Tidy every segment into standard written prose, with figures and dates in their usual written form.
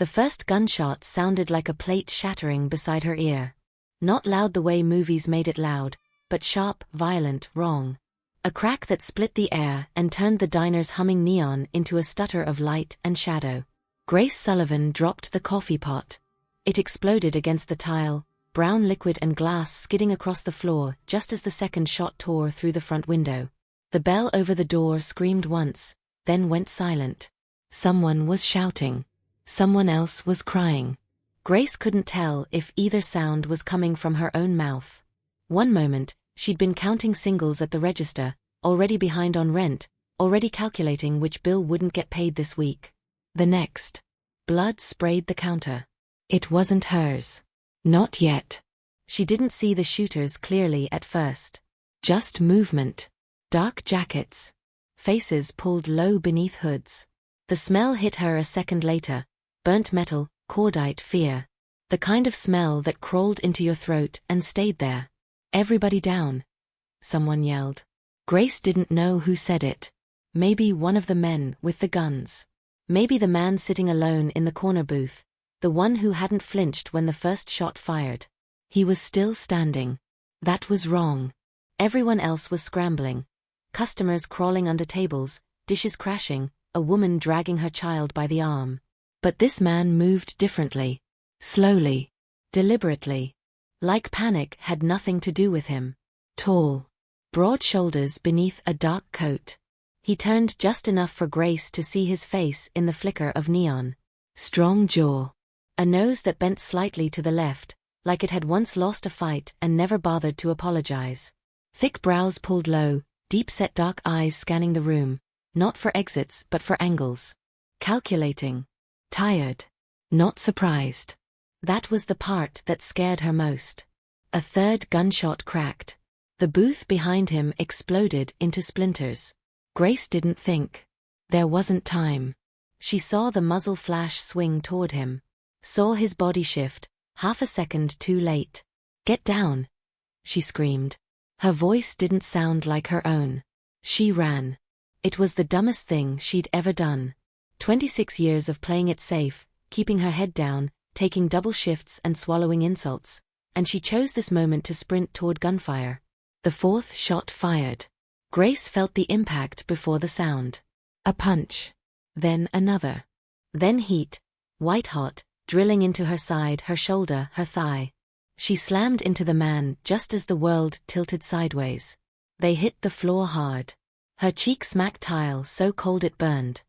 The first gunshot sounded like a plate shattering beside her ear. Not loud the way movies made it loud, but sharp, violent, wrong. A crack that split the air and turned the diner's humming neon into a stutter of light and shadow. Grace Sullivan dropped the coffee pot. It exploded against the tile, brown liquid and glass skidding across the floor just as the second shot tore through the front window. The bell over the door screamed once, then went silent. Someone was shouting. Someone else was crying. Grace couldn't tell if either sound was coming from her own mouth. One moment, she'd been counting singles at the register, already behind on rent, already calculating which bill wouldn't get paid this week. The next, blood sprayed the counter. It wasn't hers. Not yet. She didn't see the shooters clearly at first. Just movement. Dark jackets. Faces pulled low beneath hoods. The smell hit her a second later. Burnt metal, cordite fear. The kind of smell that crawled into your throat and stayed there. "Everybody down," someone yelled. Grace didn't know who said it. Maybe one of the men with the guns. Maybe the man sitting alone in the corner booth, the one who hadn't flinched when the first shot fired. He was still standing. That was wrong. Everyone else was scrambling. Customers crawling under tables, dishes crashing, a woman dragging her child by the arm. But this man moved differently. Slowly. Deliberately. Like panic had nothing to do with him. Tall. Broad shoulders beneath a dark coat. He turned just enough for Grace to see his face in the flicker of neon. Strong jaw. A nose that bent slightly to the left, like it had once lost a fight and never bothered to apologize. Thick brows pulled low, deep-set dark eyes scanning the room, not for exits but for angles. Calculating. Tired. Not surprised. That was the part that scared her most. A third gunshot cracked. The booth behind him exploded into splinters. Grace didn't think. There wasn't time. She saw the muzzle flash swing toward him. Saw his body shift, half a second too late. "Get down," she screamed. Her voice didn't sound like her own. She ran. It was the dumbest thing she'd ever done. 26 years of playing it safe, keeping her head down, taking double shifts and swallowing insults, and she chose this moment to sprint toward gunfire. The fourth shot fired. Grace felt the impact before the sound. A punch. Then another. Then heat, white-hot, drilling into her side, her shoulder, her thigh. She slammed into the man just as the world tilted sideways. They hit the floor hard. Her cheek smacked tile so cold it burned.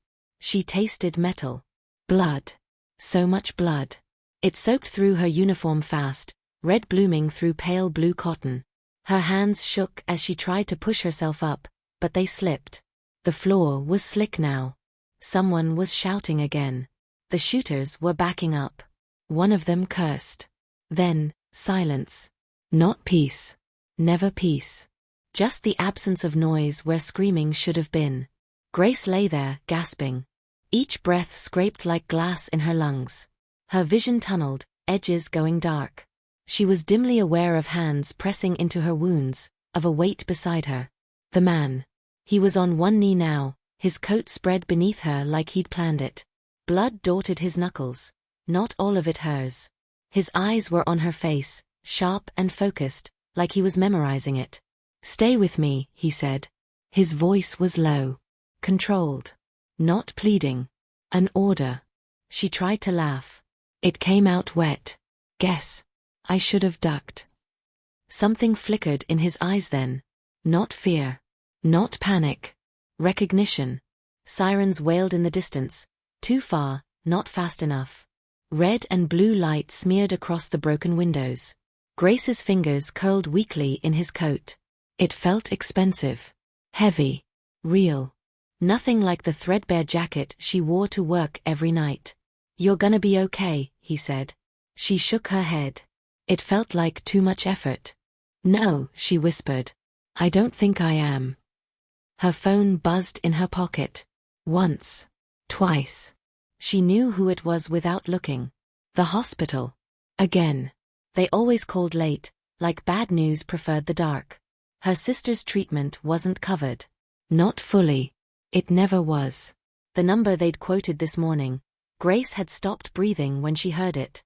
She tasted metal. Blood. So much blood. It soaked through her uniform fast, red blooming through pale blue cotton. Her hands shook as she tried to push herself up, but they slipped. The floor was slick now. Someone was shouting again. The shooters were backing up. One of them cursed. Then, silence. Not peace. Never peace. Just the absence of noise where screaming should have been. Grace lay there, gasping. Each breath scraped like glass in her lungs. Her vision tunneled, edges going dark. She was dimly aware of hands pressing into her wounds, of a weight beside her. The man. He was on one knee now, his coat spread beneath her like he'd planned it. Blood dotted his knuckles, not all of it hers. His eyes were on her face, sharp and focused, like he was memorizing it. "Stay with me," he said. His voice was low. Controlled. Not pleading. An order. She tried to laugh. It came out wet. "Guess. I should have ducked." Something flickered in his eyes then. Not fear. Not panic. Recognition. Sirens wailed in the distance. Too far, not fast enough. Red and blue light smeared across the broken windows. Grace's fingers curled weakly in his coat. It felt expensive. Heavy. Real. Nothing like the threadbare jacket she wore to work every night. "You're gonna be okay," he said. She shook her head. It felt like too much effort. "No," she whispered. "I don't think I am." Her phone buzzed in her pocket. Once. Twice. She knew who it was without looking. The hospital. Again. They always called late, like bad news preferred the dark. Her sister's treatment wasn't covered. Not fully. It never was. The number they'd quoted this morning. Grace had stopped breathing when she heard it.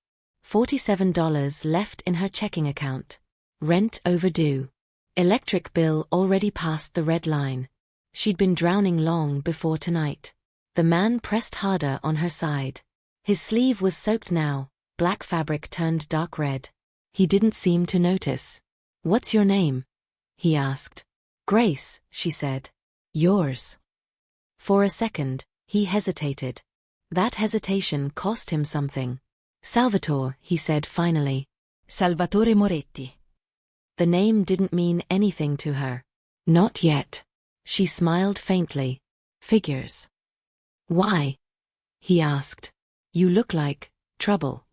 $47 left in her checking account. Rent overdue. Electric bill already past the red line. She'd been drowning long before tonight. The man pressed harder on her side. His sleeve was soaked now, black fabric turned dark red. He didn't seem to notice. "What's your name?" he asked. "Grace," she said. "Yours?" For a second, he hesitated. That hesitation cost him something. "Salvatore," he said finally. "Salvatore Moretti." The name didn't mean anything to her. Not yet. She smiled faintly. "Figures." "Why?" he asked. "You look like trouble."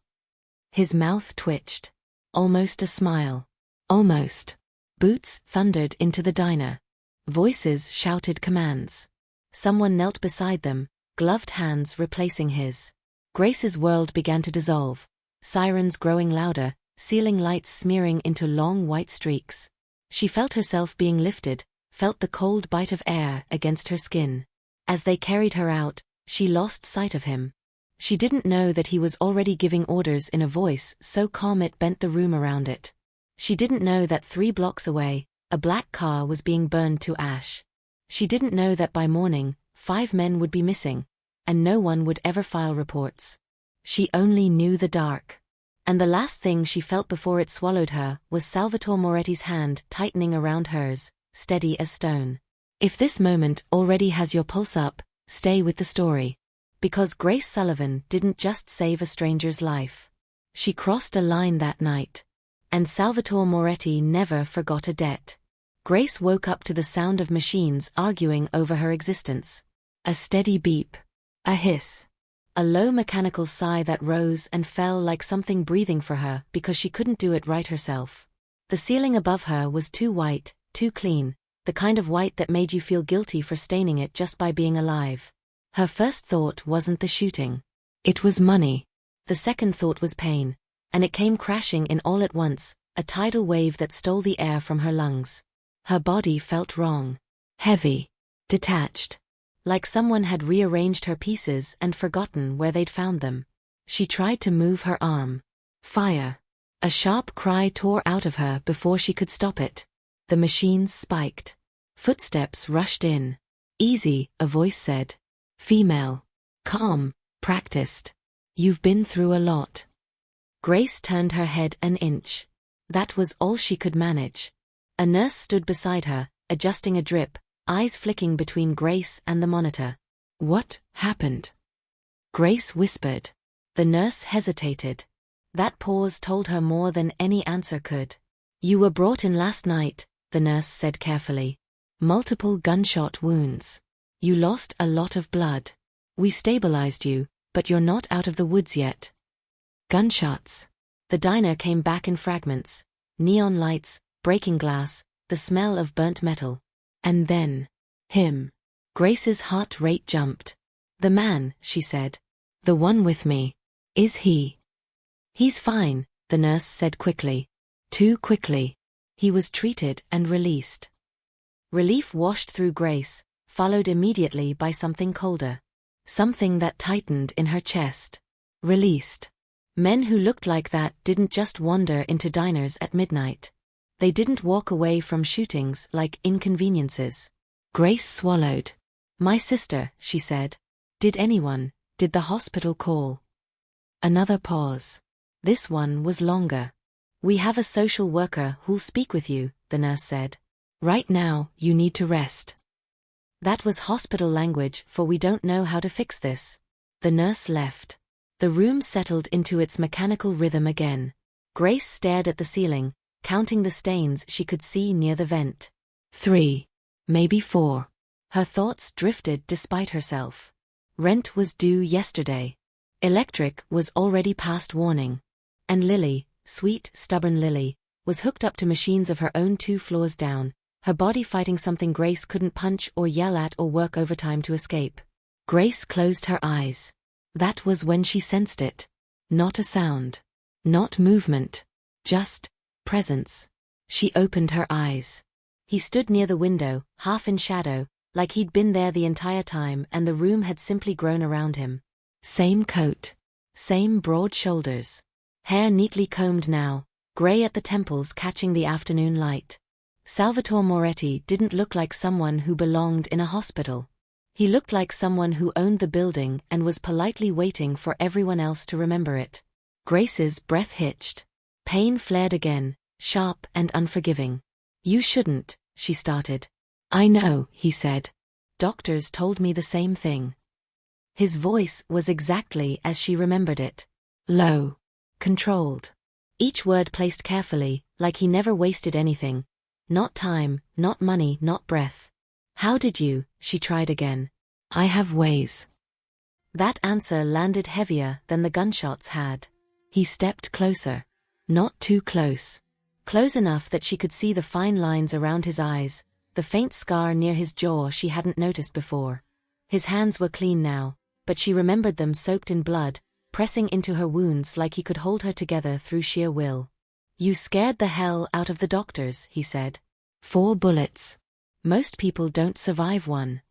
His mouth twitched. Almost a smile. Almost. Boots thundered into the diner. Voices shouted commands. Someone knelt beside them, gloved hands replacing his. Grace's world began to dissolve. Sirens growing louder, ceiling lights smearing into long white streaks. She felt herself being lifted, felt the cold bite of air against her skin. As they carried her out, she lost sight of him. She didn't know that he was already giving orders in a voice so calm it bent the room around it. She didn't know that 3 blocks away, a black car was being burned to ash. She didn't know that by morning, 5 men would be missing, and no one would ever file reports. She only knew the dark. And the last thing she felt before it swallowed her was Salvatore Moretti's hand tightening around hers, steady as stone. If this moment already has your pulse up, stay with the story. Because Grace Sullivan didn't just save a stranger's life. She crossed a line that night. And Salvatore Moretti never forgot a debt. Grace woke up to the sound of machines arguing over her existence. A steady beep. A hiss. A low mechanical sigh that rose and fell like something breathing for her because she couldn't do it right herself. The ceiling above her was too white, too clean, the kind of white that made you feel guilty for staining it just by being alive. Her first thought wasn't the shooting. It was money. The second thought was pain, and it came crashing in all at once, a tidal wave that stole the air from her lungs. Her body felt wrong. Heavy. Detached. Like someone had rearranged her pieces and forgotten where they'd found them. She tried to move her arm. Fire. A sharp cry tore out of her before she could stop it. The machines spiked. Footsteps rushed in. "Easy," a voice said. Female. Calm. Practiced. "You've been through a lot." Grace turned her head an inch. That was all she could manage. A nurse stood beside her, adjusting a drip, eyes flicking between Grace and the monitor. "What happened?" Grace whispered. The nurse hesitated. That pause told her more than any answer could. "You were brought in last night," the nurse said carefully. "Multiple gunshot wounds. You lost a lot of blood. We stabilized you, but you're not out of the woods yet." Gunshots. The diner came back in fragments. Neon lights, breaking glass, the smell of burnt metal. And then, him. Grace's heart rate jumped. "The man," she said. "The one with me. Is he?" "He's fine," the nurse said quickly. Too quickly. He was treated and released. Relief washed through Grace, followed immediately by something colder. Something that tightened in her chest. Released. Men who looked like that didn't just wander into diners at midnight. They didn't walk away from shootings like inconveniences. Grace swallowed. "My sister," she said. Did the hospital call?" Another pause. This one was longer. "We have a social worker who'll speak with you," the nurse said. "Right now, you need to rest." That was hospital language for "we don't know how to fix this." The nurse left. The room settled into its mechanical rhythm again. Grace stared at the ceiling, counting the stains she could see near the vent. 3. Maybe 4. Her thoughts drifted despite herself. Rent was due yesterday. Electric was already past warning. And Lily, sweet, stubborn Lily, was hooked up to machines of her own 2 floors down, her body fighting something Grace couldn't punch or yell at or work overtime to escape. Grace closed her eyes. That was when she sensed it. Not a sound. Not movement. Just presence. She opened her eyes. He stood near the window, half in shadow, like he'd been there the entire time and the room had simply grown around him. Same coat. Same broad shoulders. Hair neatly combed now, gray at the temples catching the afternoon light. Salvatore Moretti didn't look like someone who belonged in a hospital. He looked like someone who owned the building and was politely waiting for everyone else to remember it. Grace's breath hitched. Pain flared again, sharp and unforgiving. "You shouldn't," she started. "I know," he said. "Doctors told me the same thing." His voice was exactly as she remembered it. Low. Controlled. Each word placed carefully, like he never wasted anything. Not time, not money, not breath. "How did you?" she tried again. "I have ways." That answer landed heavier than the gunshots had. He stepped closer. Not too close. Close enough that she could see the fine lines around his eyes, the faint scar near his jaw she hadn't noticed before. His hands were clean now, but she remembered them soaked in blood, pressing into her wounds like he could hold her together through sheer will. "You scared the hell out of the doctors," he said. 4 bullets. Most people don't survive one."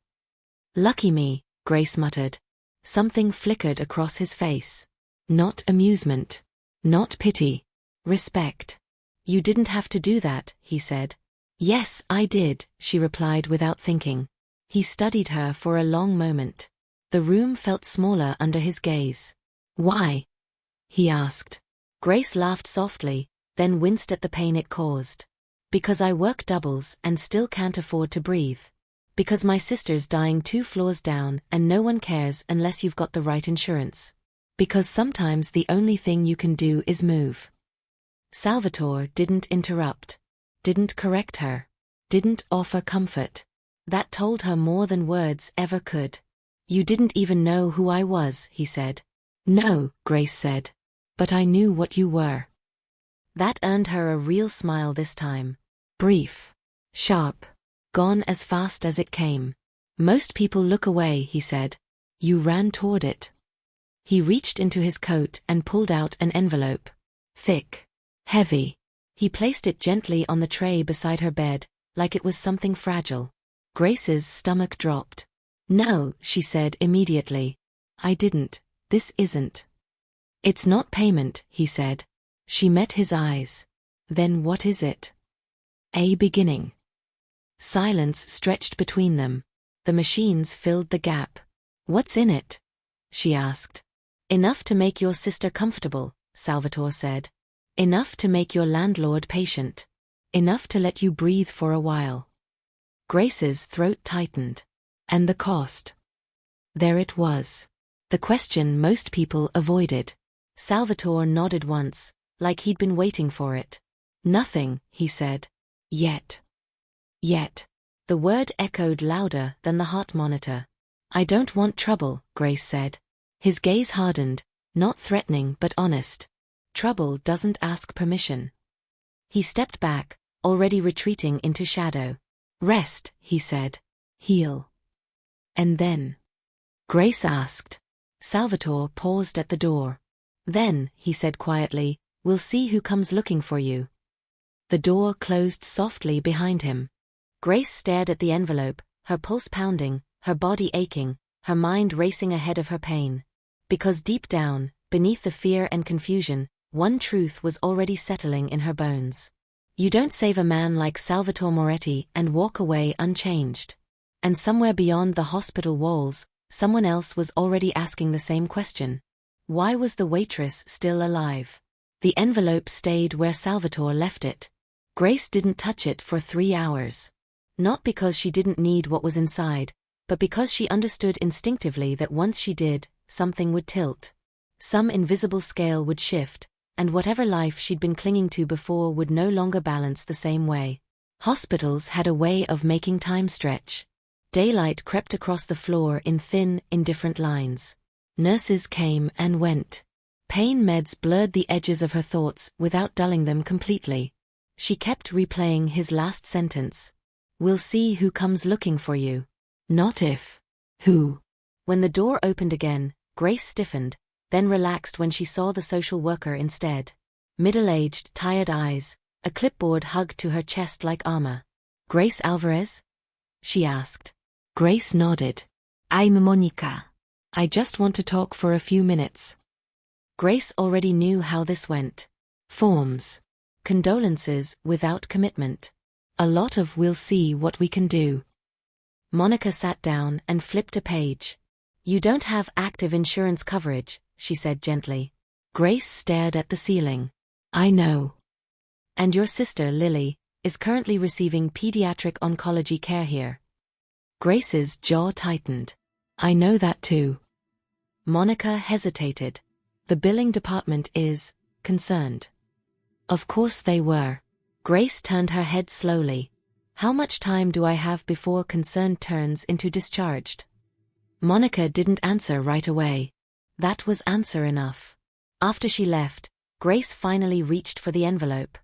"Lucky me," Grace muttered. Something flickered across his face. Not amusement. Not pity. Respect. "You didn't have to do that," he said. "Yes, I did," she replied without thinking. He studied her for a long moment. The room felt smaller under his gaze. "Why?" he asked. Grace laughed softly, then winced at the pain it caused. "Because I work doubles and still can't afford to breathe. Because my sister's dying 2 floors down and no one cares unless you've got the right insurance. Because sometimes the only thing you can do is move." Salvatore didn't interrupt. Didn't correct her. Didn't offer comfort. That told her more than words ever could. "You didn't even know who I was," he said. "No," Grace said. "But I knew what you were." That earned her a real smile this time. Brief. Sharp. Gone as fast as it came. "Most people look away," he said. "You ran toward it." He reached into his coat and pulled out an envelope. Thick. Heavy. He placed it gently on the tray beside her bed, like it was something fragile. Grace's stomach dropped. "No," she said immediately. "I didn't. This isn't." "It's not payment," he said. She met his eyes. "Then what is it?" "A beginning." Silence stretched between them. The machines filled the gap. "What's in it?" she asked. "Enough to make your sister comfortable," Salvatore said. "Enough to make your landlord patient. Enough to let you breathe for a while." Grace's throat tightened. "And the cost?" There it was. The question most people avoided. Salvatore nodded once, like he'd been waiting for it. "Nothing," he said. "Yet." Yet. The word echoed louder than the heart monitor. "I don't want trouble," Grace said. His gaze hardened, not threatening but honest. Trouble doesn't ask permission. He stepped back, already retreating into shadow. "Rest," he said. "Heal." "And then?" Grace asked. Salvatore paused at the door. "Then," he said quietly, "we'll see who comes looking for you." The door closed softly behind him. Grace stared at the envelope, her pulse pounding, her body aching, her mind racing ahead of her pain. Because deep down, beneath the fear and confusion, one truth was already settling in her bones. You don't save a man like Salvatore Moretti and walk away unchanged. And somewhere beyond the hospital walls, someone else was already asking the same question. Why was the waitress still alive? The envelope stayed where Salvatore left it. Grace didn't touch it for 3 hours. Not because she didn't need what was inside, but because she understood instinctively that once she did, something would tilt. Some invisible scale would shift, and whatever life she'd been clinging to before would no longer balance the same way. Hospitals had a way of making time stretch. Daylight crept across the floor in thin, indifferent lines. Nurses came and went. Pain meds blurred the edges of her thoughts without dulling them completely. She kept replaying his last sentence. "We'll see who comes looking for you. Not if. Who." When the door opened again, Grace stiffened, then relaxed when she saw the social worker instead. Middle-aged, tired eyes, a clipboard hugged to her chest like armor. "Grace Alvarez?" she asked. Grace nodded. "I'm Monica." I just want to talk for a few minutes. Grace already knew how this went. Forms. Condolences without commitment. A lot of "we'll see what we can do." Monica sat down and flipped a page. "You don't have active insurance coverage," she said gently. Grace stared at the ceiling. "I know. And your sister, Lily, is currently receiving pediatric oncology care here." Grace's jaw tightened. "I know that too." Monica hesitated. "The billing department is concerned." Of course they were. Grace turned her head slowly. "How much time do I have before concerned turns into discharged?" Monica didn't answer right away. That was answer enough. After she left, Grace finally reached for the envelope.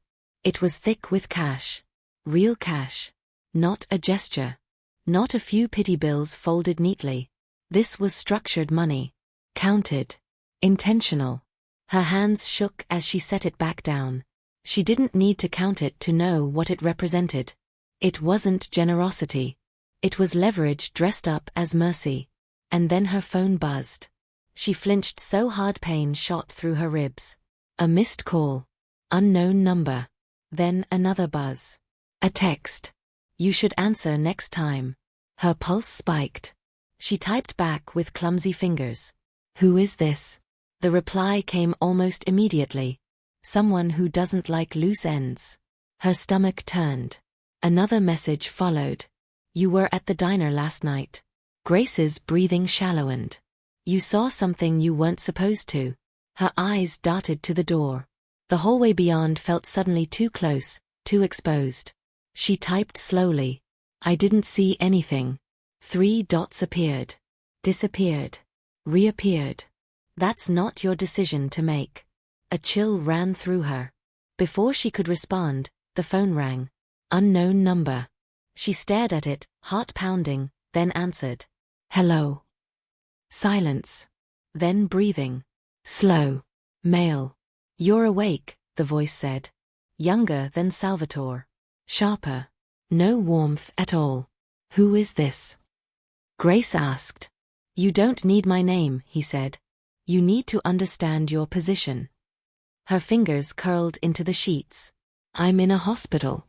It was thick with cash. Real cash. Not a gesture. Not a few pity bills folded neatly. This was structured money. Counted. Intentional. Her hands shook as she set it back down. She didn't need to count it to know what it represented. It wasn't generosity. It was leverage dressed up as mercy. And then her phone buzzed. She flinched so hard pain shot through her ribs. A missed call. Unknown number. Then another buzz. A text. "You should answer next time." Her pulse spiked. She typed back with clumsy fingers. "Who is this?" The reply came almost immediately. "Someone who doesn't like loose ends." Her stomach turned. Another message followed. "You were at the diner last night." Grace's breathing shallowed. "You saw something you weren't supposed to." Her eyes darted to the door. The hallway beyond felt suddenly too close, too exposed. She typed slowly. "I didn't see anything." 3 dots appeared. Disappeared. Reappeared. "That's not your decision to make." A chill ran through her. Before she could respond, the phone rang. Unknown number. She stared at it, heart pounding, then answered. "Hello." Silence. Then breathing. Slow. Male. "You're awake," the voice said. Younger than Salvatore. Sharper. No warmth at all. "Who is this?" Grace asked. "You don't need my name," he said. "You need to understand your position." Her fingers curled into the sheets. "I'm in a hospital."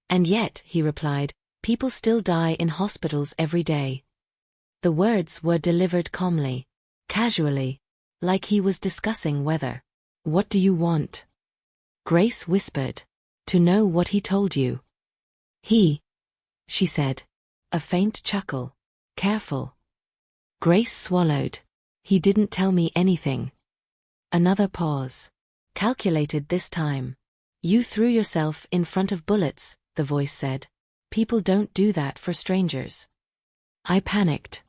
"And yet," he replied, "people still die in hospitals every day." The words were delivered calmly. Casually. Like he was discussing weather. "What do you want?" Grace whispered. "To know what he told you." She said. A faint chuckle. "Careful." Grace swallowed. "He didn't tell me anything." Another pause. Calculated this time. "You threw yourself in front of bullets," the voice said. "People don't do that for strangers." I panicked.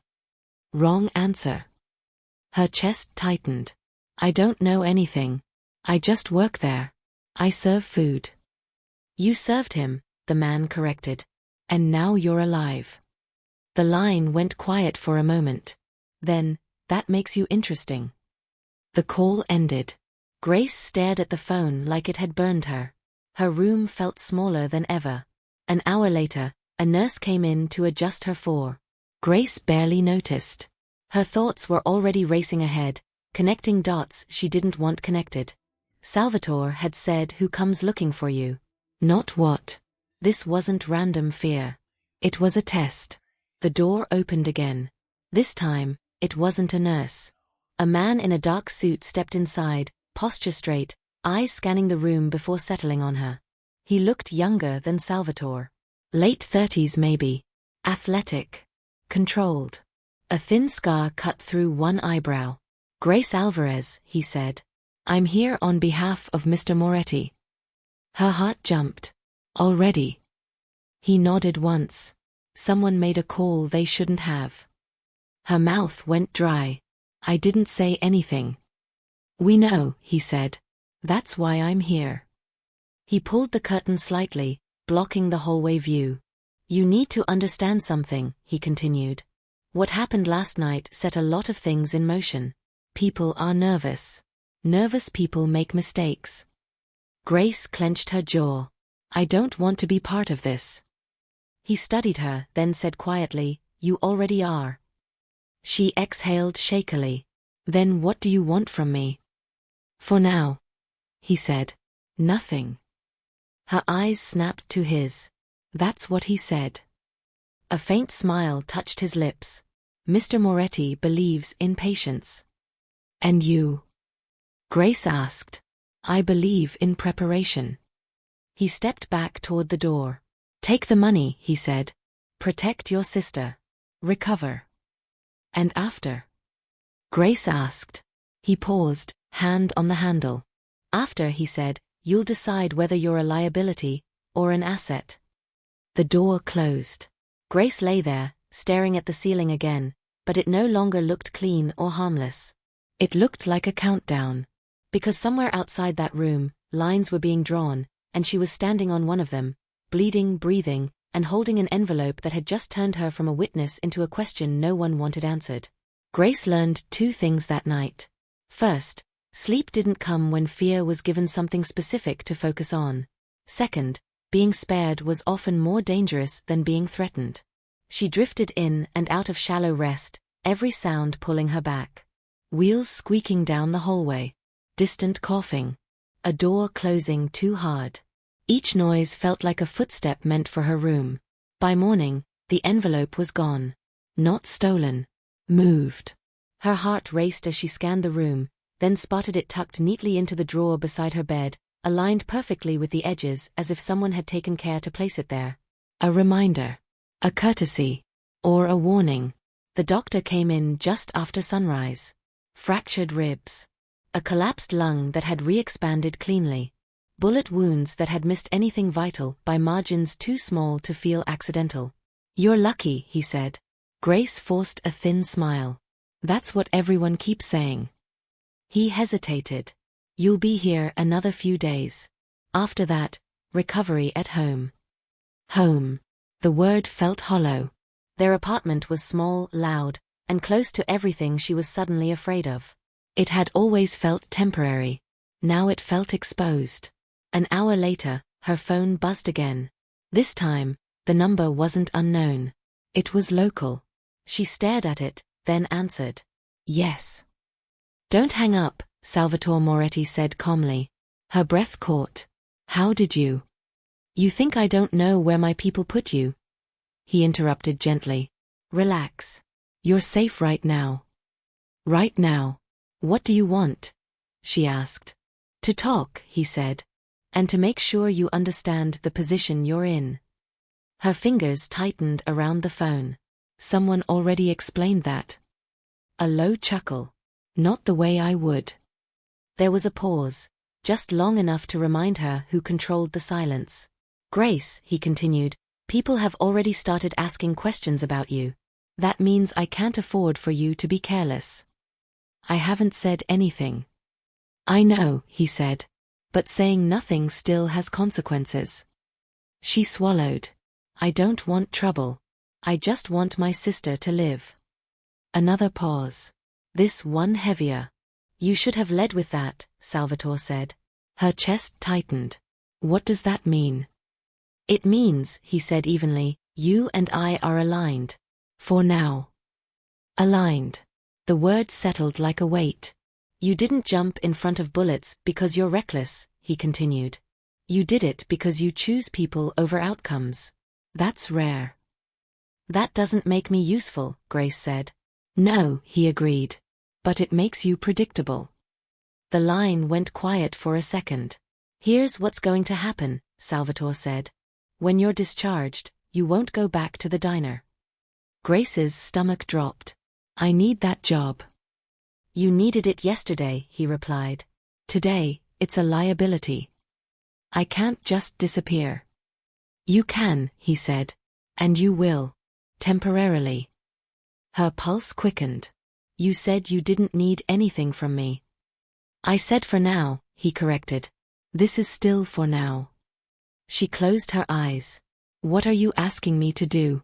Wrong answer. Her chest tightened. "I don't know anything. I just work there. I serve food." "You served him," the man corrected. "And now you're alive." The line went quiet for a moment. Then, "That makes you interesting." The call ended. Grace stared at the phone like it had burned her. Her room felt smaller than ever. An hour later, a nurse came in to adjust her for. Grace barely noticed. Her thoughts were already racing ahead, connecting dots she didn't want connected. Salvatore had said, "Who comes looking for you?" Not what. This wasn't random fear. It was a test. The door opened again. This time, it wasn't a nurse. A man in a dark suit stepped inside, posture straight, eyes scanning the room before settling on her. He looked younger than Salvatore. Late 30s maybe. Athletic. Controlled. A thin scar cut through one eyebrow. "Grace Alvarez," he said. "I'm here on behalf of Mr. Moretti." Her heart jumped. Already. He nodded once. Someone made a call they shouldn't have. Her mouth went dry. "I didn't say anything." "We know," he said. "That's why I'm here." He pulled the curtain slightly, blocking the hallway view. "You need to understand something," he continued. "What happened last night set a lot of things in motion. People are nervous. Nervous people make mistakes." Grace clenched her jaw. "I don't want to be part of this." He studied her, then said quietly, "You already are." She exhaled shakily. Then what do you want from me? For now, he said. Nothing. Her eyes snapped to his. That's what he said. A faint smile touched his lips. Mr. Moretti believes in patience. And you? Grace asked. I believe in preparation. He stepped back toward the door. Take the money, he said. Protect your sister. Recover. And after? Grace asked. He paused, hand on the handle. After, he said, you'll decide whether you're a liability or an asset. The door closed. Grace lay there, staring at the ceiling again, but it no longer looked clean or harmless. It looked like a countdown. Because somewhere outside that room, lines were being drawn, and she was standing on one of them, bleeding, breathing, and holding an envelope that had just turned her from a witness into a question no one wanted answered. Grace learned 2 things that night. First, sleep didn't come when fear was given something specific to focus on. Second, being spared was often more dangerous than being threatened. She drifted in and out of shallow rest, every sound pulling her back. Wheels squeaking down the hallway. Distant coughing. A door closing too hard. Each noise felt like a footstep meant for her room. By morning, the envelope was gone. Not stolen. Moved. Her heart raced as she scanned the room, then spotted it tucked neatly into the drawer beside her bed, aligned perfectly with the edges as if someone had taken care to place it there. A reminder. A courtesy. Or a warning. The doctor came in just after sunrise. Fractured ribs. A collapsed lung that had re-expanded cleanly. Bullet wounds that had missed anything vital by margins too small to feel accidental. You're lucky, he said. Grace forced a thin smile. That's what everyone keeps saying. He hesitated. You'll be here another few days. After that, recovery at home. Home. The word felt hollow. Their apartment was small, loud, and close to everything she was suddenly afraid of. It had always felt temporary. Now it felt exposed. An hour later, her phone buzzed again. This time, the number wasn't unknown. It was local. She stared at it, then answered. Yes. Don't hang up, Salvatore Moretti said calmly. Her breath caught. How did you? You think I don't know where my people put you? He interrupted gently. Relax. You're safe right now. Right now. What do you want? She asked. To talk, he said. And to make sure you understand the position you're in. Her fingers tightened around the phone. Someone already explained that. A low chuckle. Not the way I would. There was a pause, just long enough to remind her who controlled the silence. Grace, he continued, people have already started asking questions about you. That means I can't afford for you to be careless. I haven't said anything. I know, he said. But saying nothing still has consequences. She swallowed. I don't want trouble. I just want my sister to live. Another pause. This one heavier. You should have led with that, Salvatore said. Her chest tightened. What does that mean? It means, he said evenly, you and I are aligned. For now. Aligned. The word settled like a weight. You didn't jump in front of bullets because you're reckless, he continued. You did it because you choose people over outcomes. That's rare. That doesn't make me useful, Grace said. No, he agreed. But it makes you predictable. The line went quiet for a second. Here's what's going to happen, Salvatore said. When you're discharged, you won't go back to the diner. Grace's stomach dropped. I need that job. You needed it yesterday, he replied. Today, it's a liability. I can't just disappear. You can, he said. And you will. Temporarily. Her pulse quickened. You said you didn't need anything from me. I said for now, he corrected. This is still for now. She closed her eyes. What are you asking me to do?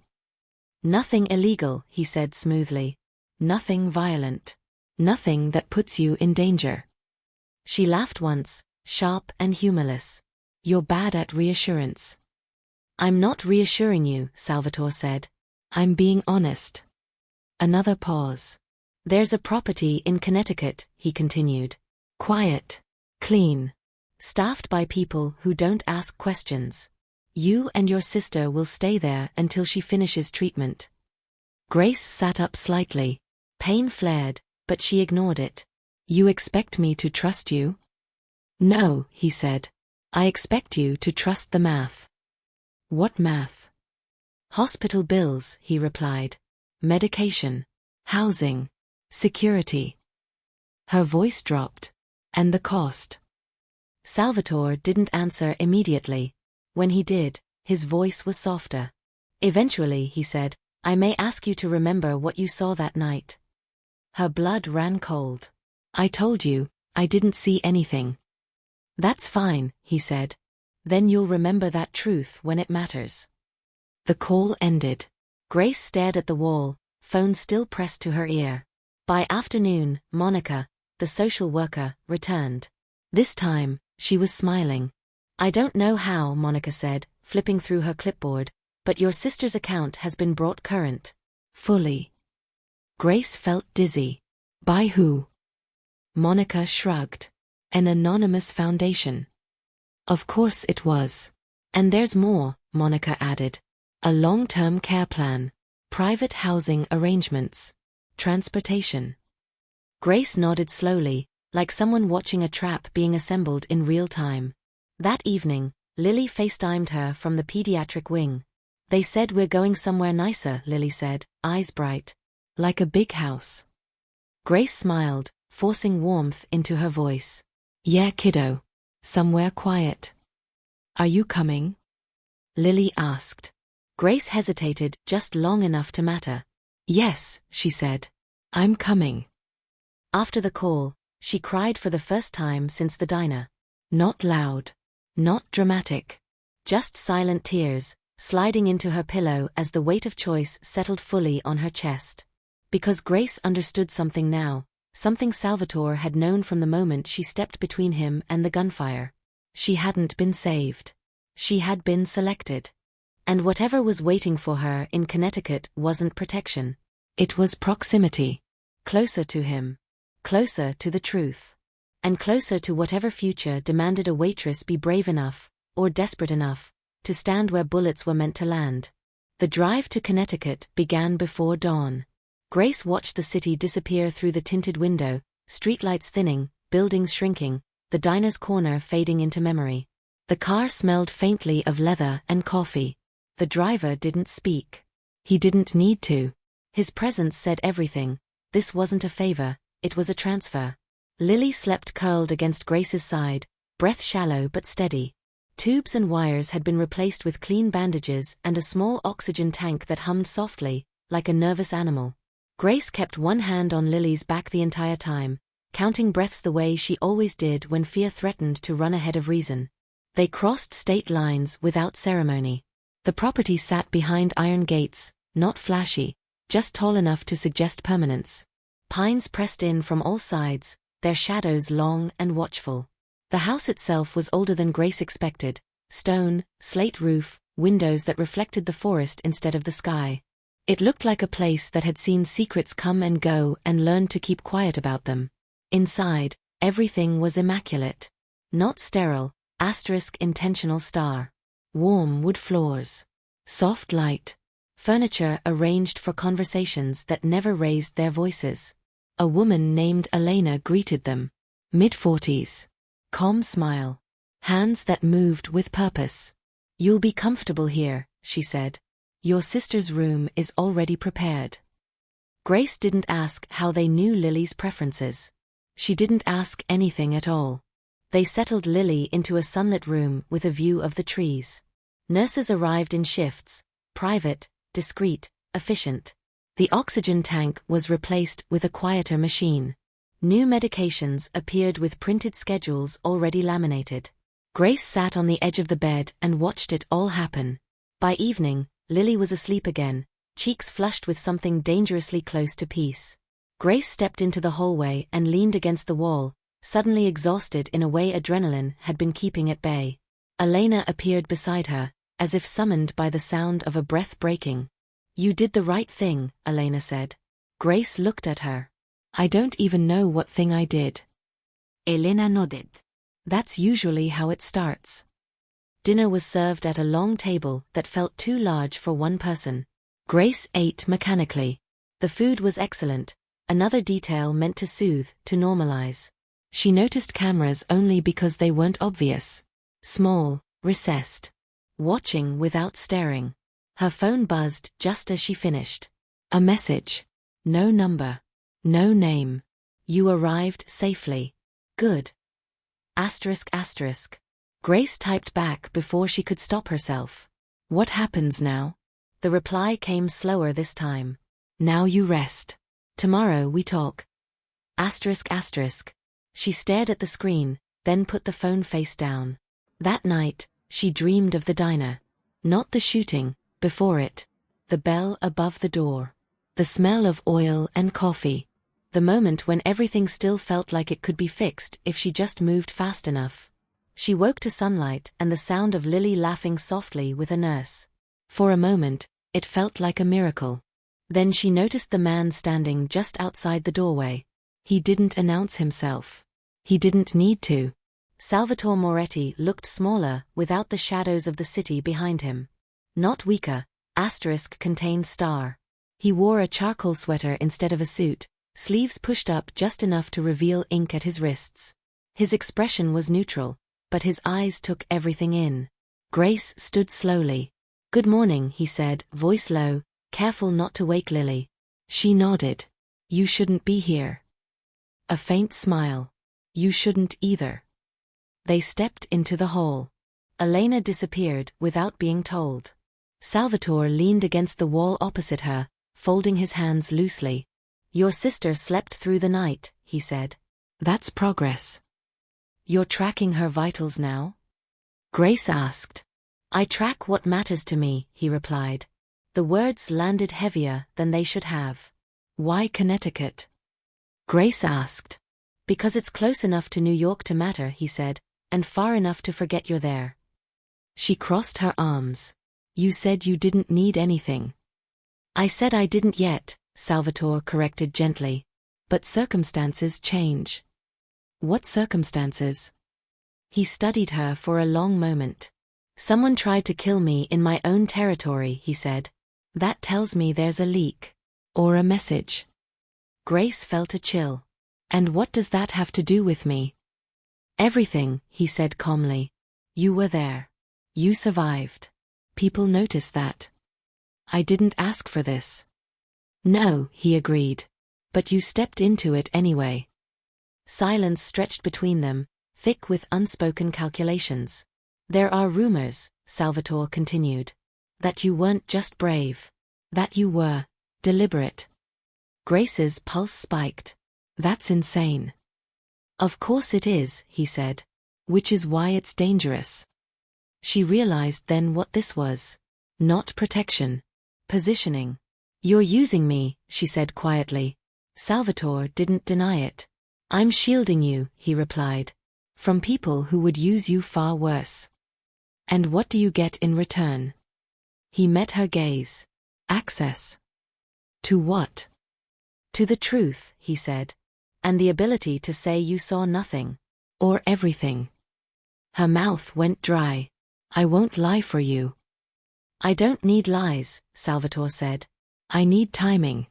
Nothing illegal, he said smoothly. Nothing violent. Nothing that puts you in danger. She laughed once, sharp and humorless. You're bad at reassurance. I'm not reassuring you, Salvatore said. I'm being honest. Another pause. There's a property in Connecticut, he continued. Quiet. Clean. Staffed by people who don't ask questions. You and your sister will stay there until she finishes treatment. Grace sat up slightly. Pain flared, but she ignored it. You expect me to trust you? No, he said. I expect you to trust the math. What math? Hospital bills, he replied. Medication. Housing. Security. Her voice dropped. And the cost. Salvatore didn't answer immediately. When he did, his voice was softer. Eventually, he said, I may ask you to remember what you saw that night. Her blood ran cold. I told you, I didn't see anything. That's fine, he said. Then you'll remember that truth when it matters. The call ended. Grace stared at the wall, phone still pressed to her ear. By afternoon, Monica, the social worker, returned. This time, she was smiling. I don't know how, Monica said, flipping through her clipboard, but your sister's account has been brought current. Fully. Grace felt dizzy. By who? Monica shrugged. An anonymous foundation. Of course it was. And there's more, Monica added. A long-term care plan. Private housing arrangements. Transportation. Grace nodded slowly, like someone watching a trap being assembled in real time. That evening, Lily FaceTimed her from the pediatric wing. They said we're going somewhere nicer, Lily said, eyes bright. Like a big house. Grace smiled, forcing warmth into her voice. Yeah, kiddo. Somewhere quiet. Are you coming? Lily asked. Grace hesitated just long enough to matter. Yes, she said. I'm coming. After the call, she cried for the first time since the diner. Not loud. Not dramatic. Just silent tears, sliding into her pillow as the weight of choice settled fully on her chest. Because Grace understood something now, something Salvatore had known from the moment she stepped between him and the gunfire. She hadn't been saved. She had been selected. And whatever was waiting for her in Connecticut wasn't protection. It was proximity. Closer to him. Closer to the truth. And closer to whatever future demanded a waitress be brave enough, or desperate enough, to stand where bullets were meant to land. The drive to Connecticut began before dawn. Grace watched the city disappear through the tinted window, streetlights thinning, buildings shrinking, the diner's corner fading into memory. The car smelled faintly of leather and coffee. The driver didn't speak. He didn't need to. His presence said everything. This wasn't a favor, it was a transfer. Lily slept curled against Grace's side, breath shallow but steady. Tubes and wires had been replaced with clean bandages and a small oxygen tank that hummed softly, like a nervous animal. Grace kept one hand on Lily's back the entire time, counting breaths the way she always did when fear threatened to run ahead of reason. They crossed state lines without ceremony. The property sat behind iron gates, not flashy, just tall enough to suggest permanence. Pines pressed in from all sides, their shadows long and watchful. The house itself was older than Grace expected. Stone, slate roof, windows that reflected the forest instead of the sky. It looked like a place that had seen secrets come and go and learned to keep quiet about them. Inside, everything was immaculate. Not sterile, *intentional star. Warm wood floors. Soft light. Furniture arranged for conversations that never raised their voices. A woman named Elena greeted them. Mid-40s. Calm smile. Hands that moved with purpose. You'll be comfortable here, she said. Your sister's room is already prepared. Grace didn't ask how they knew Lily's preferences. She didn't ask anything at all. They settled Lily into a sunlit room with a view of the trees. Nurses arrived in shifts, private, discreet, efficient. The oxygen tank was replaced with a quieter machine. New medications appeared with printed schedules already laminated. Grace sat on the edge of the bed and watched it all happen. By evening, Lily was asleep again, cheeks flushed with something dangerously close to peace. Grace stepped into the hallway and leaned against the wall, suddenly exhausted in a way adrenaline had been keeping at bay. Elena appeared beside her, as if summoned by the sound of a breath breaking. You did the right thing, Elena said. Grace looked at her. I don't even know what thing I did. Elena nodded. That's usually how it starts. Dinner was served at a long table that felt too large for one person. Grace ate mechanically. The food was excellent, another detail meant to soothe, to normalize. She noticed cameras only because they weren't obvious. Small, recessed. Watching without staring. Her phone buzzed just as she finished. A message. No number. No name. You arrived safely. Good. Asterisk asterisk. Grace typed back before she could stop herself. What happens now? The reply came slower this time. Now you rest. Tomorrow we talk. Asterisk asterisk. She stared at the screen, then put the phone face down. That night, she dreamed of the diner. Not the shooting, before it. The bell above the door. The smell of oil and coffee. The moment when everything still felt like it could be fixed if she just moved fast enough. She woke to sunlight and the sound of Lily laughing softly with a nurse. For a moment, it felt like a miracle. Then she noticed the man standing just outside the doorway. He didn't announce himself. He didn't need to. Salvatore Moretti looked smaller without the shadows of the city behind him. Not weaker, asterisk contained star. He wore a charcoal sweater instead of a suit, sleeves pushed up just enough to reveal ink at his wrists. His expression was neutral, but his eyes took everything in. Grace stood slowly. Good morning, he said, voice low, careful not to wake Lily. She nodded. You shouldn't be here. A faint smile. You shouldn't either. They stepped into the hall. Elena disappeared without being told. Salvatore leaned against the wall opposite her, folding his hands loosely. Your sister slept through the night, he said. That's progress. You're tracking her vitals now? Grace asked. I track what matters to me, he replied. The words landed heavier than they should have. Why Connecticut? Grace asked. Because it's close enough to New York to matter, he said, and far enough to forget you're there. She crossed her arms. You said you didn't need anything. I said I didn't yet, Salvatore corrected gently. But circumstances change. What circumstances? He studied her for a long moment. Someone tried to kill me in my own territory, he said. That tells me there's a leak. Or a message. Grace felt a chill. And what does that have to do with me? Everything, he said calmly. You were there. You survived. People notice that. I didn't ask for this. No, he agreed. But you stepped into it anyway. Silence stretched between them, thick with unspoken calculations. There are rumors, Salvatore continued. That you weren't just brave. That you were deliberate. Grace's pulse spiked. That's insane. Of course it is, he said. Which is why it's dangerous. She realized then what this was. Not protection. Positioning. You're using me, she said quietly. Salvatore didn't deny it. I'm shielding you, he replied. From people who would use you far worse. And what do you get in return? He met her gaze. Access. To what? To the truth, he said. And the ability to say you saw nothing. Or everything. Her mouth went dry. I won't lie for you. I don't need lies, Salvatore said. I need timing.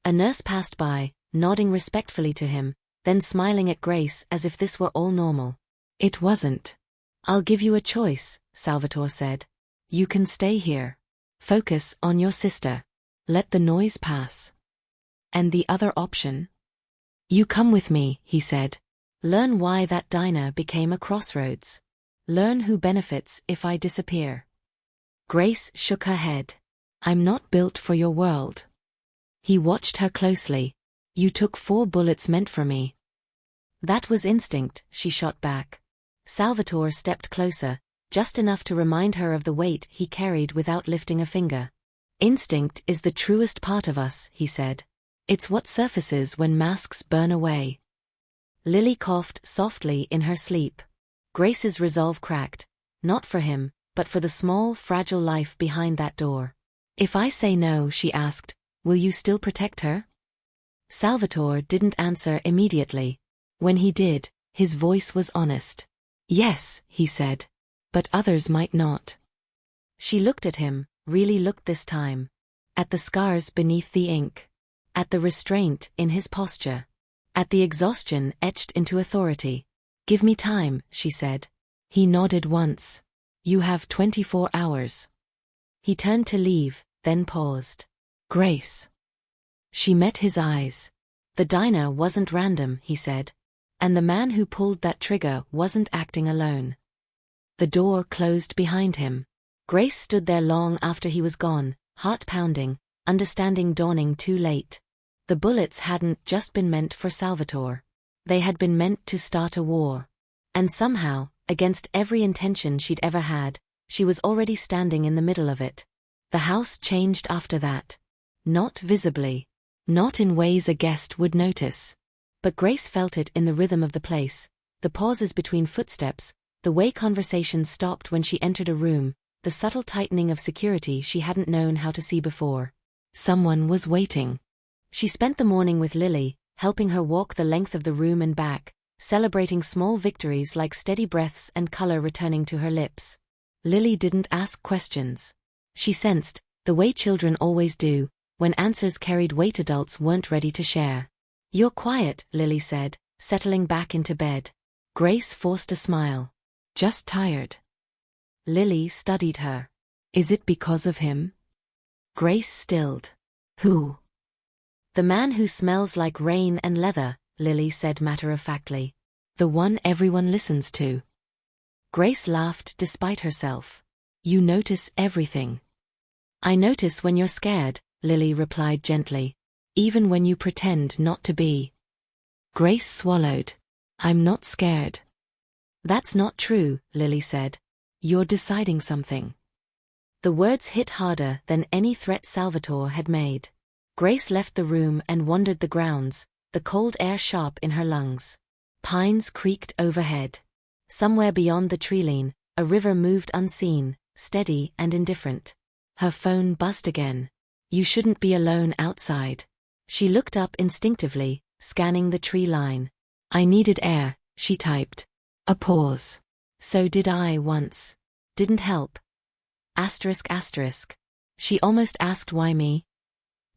A nurse passed by, nodding respectfully to him, then smiling at Grace as if this were all normal. It wasn't. I'll give you a choice, Salvatore said. You can stay here. Focus on your sister. Let the noise pass. And the other option? You come with me, he said. Learn why that diner became a crossroads. Learn who benefits if I disappear. Grace shook her head. I'm not built for your world. He watched her closely. You took 4 bullets meant for me. That was instinct, she shot back. Salvatore stepped closer, just enough to remind her of the weight he carried without lifting a finger. Instinct is the truest part of us, he said. It's what surfaces when masks burn away. Lily coughed softly in her sleep. Grace's resolve cracked, not for him, but for the small, fragile life behind that door. If I say no, she asked, will you still protect her? Salvatore didn't answer immediately. When he did, his voice was honest. Yes, he said. But others might not. She looked at him, really looked this time. At the scars beneath the ink. At the restraint in his posture. At the exhaustion etched into authority. Give me time, she said. He nodded once. You have 24 hours. He turned to leave, then paused. Grace. She met his eyes. The diner wasn't random, he said. And the man who pulled that trigger wasn't acting alone. The door closed behind him. Grace stood there long after he was gone, heart pounding, understanding dawning too late. The bullets hadn't just been meant for Salvatore. They had been meant to start a war. And somehow, against every intention she'd ever had, she was already standing in the middle of it. The house changed after that. Not visibly. Not in ways a guest would notice. But Grace felt it in the rhythm of the place, the pauses between footsteps, the way conversations stopped when she entered a room, the subtle tightening of security she hadn't known how to see before. Someone was waiting. She spent the morning with Lily, helping her walk the length of the room and back, celebrating small victories like steady breaths and color returning to her lips. Lily didn't ask questions. She sensed, the way children always do, when answers carried weight adults weren't ready to share. You're quiet, Lily said, settling back into bed. Grace forced a smile. Just tired. Lily studied her. Is it because of him? Grace stilled. Who? The man who smells like rain and leather, Lily said matter-of-factly. The one everyone listens to. Grace laughed despite herself. You notice everything. I notice when you're scared, Lily replied gently. Even when you pretend not to be. Grace swallowed. I'm not scared. That's not true, Lily said. You're deciding something. The words hit harder than any threat Salvatore had made. Grace left the room and wandered the grounds, the cold air sharp in her lungs. Pines creaked overhead. Somewhere beyond the tree-line, a river moved unseen, steady and indifferent. Her phone buzzed again. You shouldn't be alone outside. She looked up instinctively, scanning the tree line. I needed air, she typed. A pause. So did I once. Didn't help. Asterisk asterisk. She almost asked why me.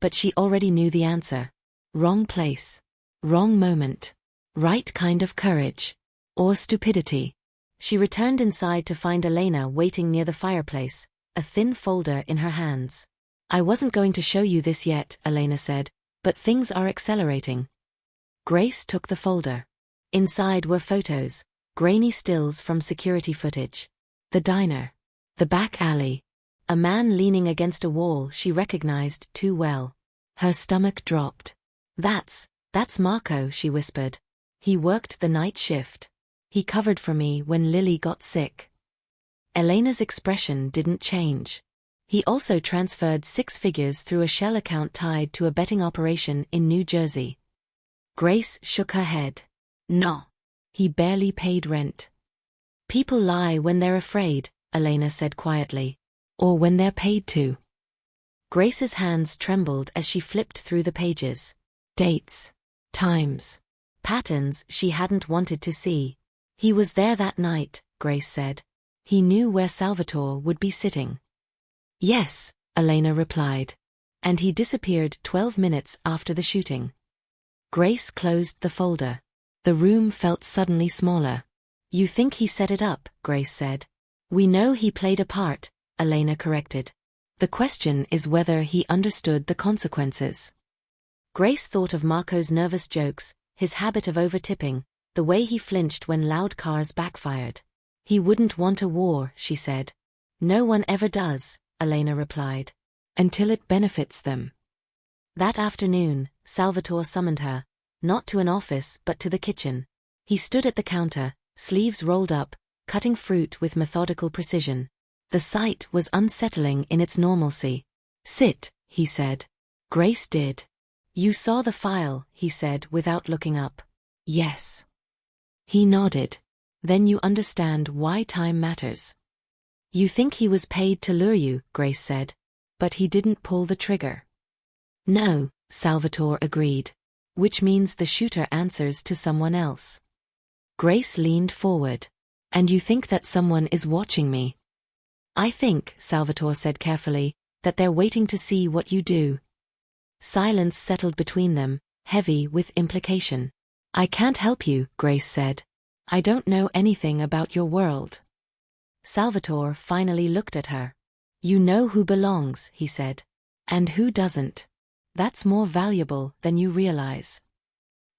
But she already knew the answer. Wrong place. Wrong moment. Right kind of courage. Or stupidity. She returned inside to find Elena waiting near the fireplace, a thin folder in her hands. I wasn't going to show you this yet, Elena said, but things are accelerating. Grace took the folder. Inside were photos, grainy stills from security footage. The diner. The back alley. A man leaning against a wall she recognized too well. Her stomach dropped. That's Marco, she whispered. He worked the night shift. He covered for me when Lily got sick. Elena's expression didn't change. He also transferred 6 figures through a shell account tied to a betting operation in New Jersey. Grace shook her head. No. He barely paid rent. People lie when they're afraid, Elena said quietly. Or when they're paid to. Grace's hands trembled as she flipped through the pages. Dates. Times. Patterns she hadn't wanted to see. He was there that night, Grace said. He knew where Salvatore would be sitting. Yes, Elena replied. And he disappeared 12 minutes after the shooting. Grace closed the folder. The room felt suddenly smaller. You think he set it up, Grace said. We know he played a part, Elena corrected. The question is whether he understood the consequences. Grace thought of Marco's nervous jokes, his habit of over-tipping, the way he flinched when loud cars backfired. He wouldn't want a war, she said. No one ever does, Elena replied. Until it benefits them. That afternoon, Salvatore summoned her, not to an office but to the kitchen. He stood at the counter, sleeves rolled up, cutting fruit with methodical precision. The sight was unsettling in its normalcy. Sit, he said. Grace did. You saw the file, he said without looking up. Yes. He nodded. Then you understand why time matters. You think he was paid to lure you, Grace said. But he didn't pull the trigger. No, Salvatore agreed. which means the shooter answers to someone else. Grace leaned forward. And you think that someone is watching me? I think, Salvatore said carefully, that they're waiting to see what you do. Silence settled between them, heavy with implication. I can't help you, Grace said. I don't know anything about your world. Salvatore finally looked at her. You know who belongs, he said. And who doesn't. That's more valuable than you realize.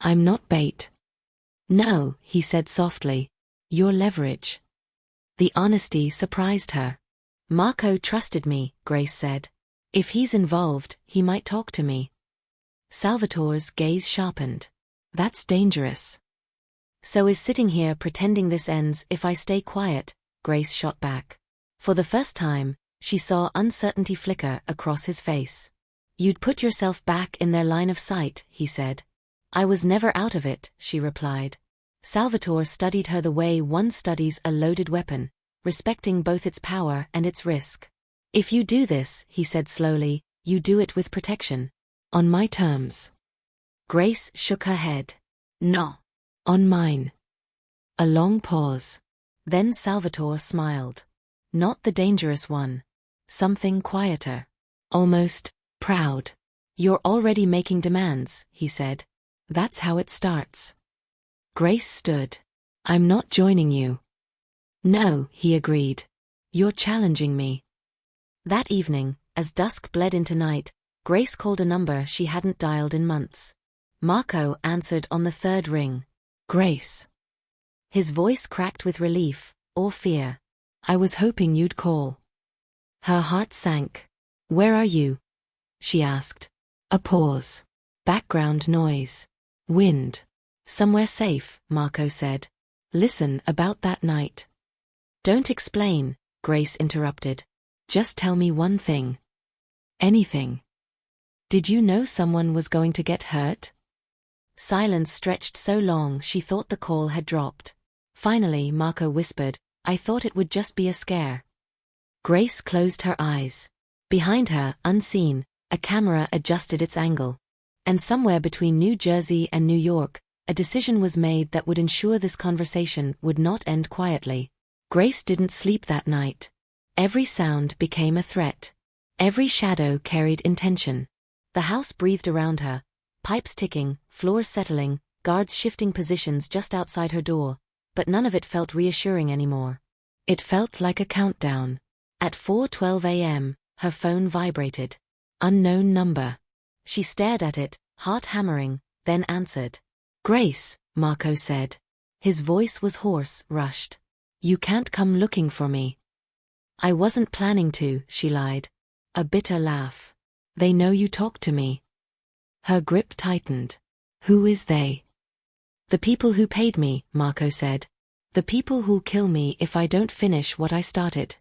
I'm not bait. No, he said softly. You're leverage. The honesty surprised her. Marco trusted me, Grace said. If he's involved, he might talk to me. Salvatore's gaze sharpened. That's dangerous. So is sitting here pretending this ends if I stay quiet, Grace shot back. For the first time, she saw uncertainty flicker across his face. You'd put yourself back in their line of sight, he said. I was never out of it, she replied. Salvatore studied her the way one studies a loaded weapon, respecting both its power and its risk. If you do this, he said slowly, you do it with protection. On my terms. Grace shook her head. No. On mine. A long pause. Then Salvatore smiled. Not the dangerous one. Something quieter. Almost proud. You're already making demands, he said. That's how it starts. Grace stood. I'm not joining you. No, he agreed. You're challenging me. That evening, as dusk bled into night, Grace called a number she hadn't dialed in months. Marco answered on the third ring. Grace. His voice cracked with relief, or fear. I was hoping you'd call. Her heart sank. Where are you? She asked. A pause. Background noise. Wind. Somewhere safe, Marco said. Listen about that night. Don't explain, Grace interrupted. Just tell me one thing. Anything. Did you know someone was going to get hurt? Silence stretched so long she thought the call had dropped. Finally, Marco whispered, I thought it would just be a scare. Grace closed her eyes. Behind her, unseen, a camera adjusted its angle. And somewhere between New Jersey and New York, a decision was made that would ensure this conversation would not end quietly. Grace didn't sleep that night. Every sound became a threat. Every shadow carried intention. The house breathed around her, pipes ticking, floors settling, guards shifting positions just outside her door, but none of it felt reassuring anymore. It felt like a countdown. At 4:12 a.m., her phone vibrated. Unknown number. She stared at it, heart hammering, then answered. Grace, Marco said. His voice was hoarse, rushed. You can't come looking for me. I wasn't planning to, she lied. A bitter laugh. They know you talked to me. Her grip tightened. Who is they? The people who paid me, Marco said. The people who'll kill me if I don't finish what I started.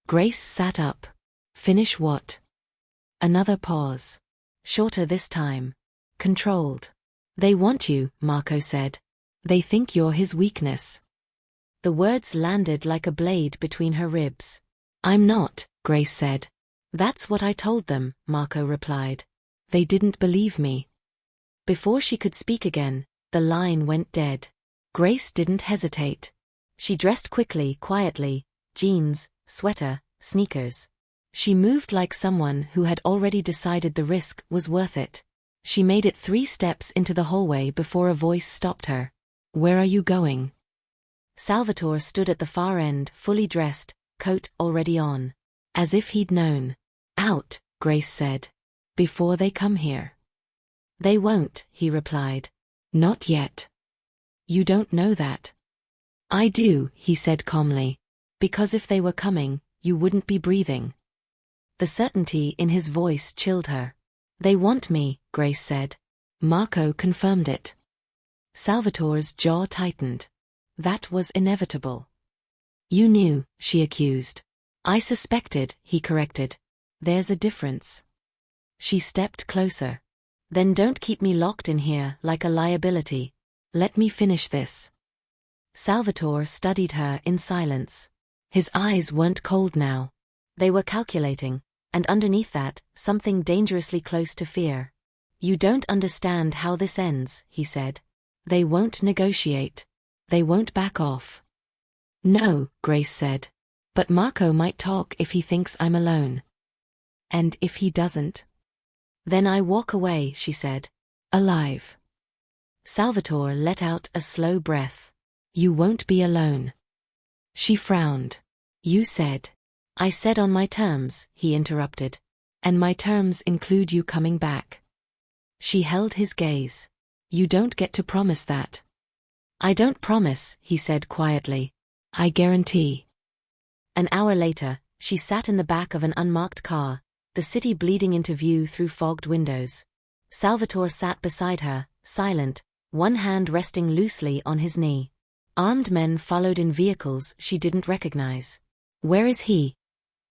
Grace sat up. Finish what? Another pause. Shorter this time. Controlled. They want you, Marco said. They think you're his weakness. The words landed like a blade between her ribs. I'm not, Grace said. That's what I told them, Marco replied. They didn't believe me. Before she could speak again, the line went dead. Grace didn't hesitate. She dressed quickly, quietly, jeans, sweater, sneakers. She moved like someone who had already decided the risk was worth it. She made it 3 steps into the hallway before a voice stopped her. Where are you going? Salvatore stood at the far end, fully dressed, coat already on. As if he'd known. Out, Grace said. Before they come here. They won't, he replied. Not yet. You don't know that. I do, he said calmly. Because if they were coming, you wouldn't be breathing. The certainty in his voice chilled her. They want me, Grace said. Marco confirmed it. Salvatore's jaw tightened. That was inevitable. You knew, she accused. I suspected, he corrected. There's a difference. She stepped closer. Then don't keep me locked in here like a liability. Let me finish this. Salvatore studied her in silence. His eyes weren't cold now. They were calculating, and underneath that, something dangerously close to fear. You don't understand how this ends, he said. They won't negotiate. They won't back off. No, Grace said. But Marco might talk if he thinks I'm alone. And if he doesn't? Then I walk away, she said. Alive. Salvatore let out a slow breath. You won't be alone. She frowned. You said. I said on my terms, he interrupted. And my terms include you coming back. She held his gaze. You don't get to promise that. I don't promise, he said quietly. I guarantee. An hour later, she sat in the back of an unmarked car, the city bleeding into view through fogged windows. Salvatore sat beside her, silent, one hand resting loosely on his knee. Armed men followed in vehicles she didn't recognize. Where is he?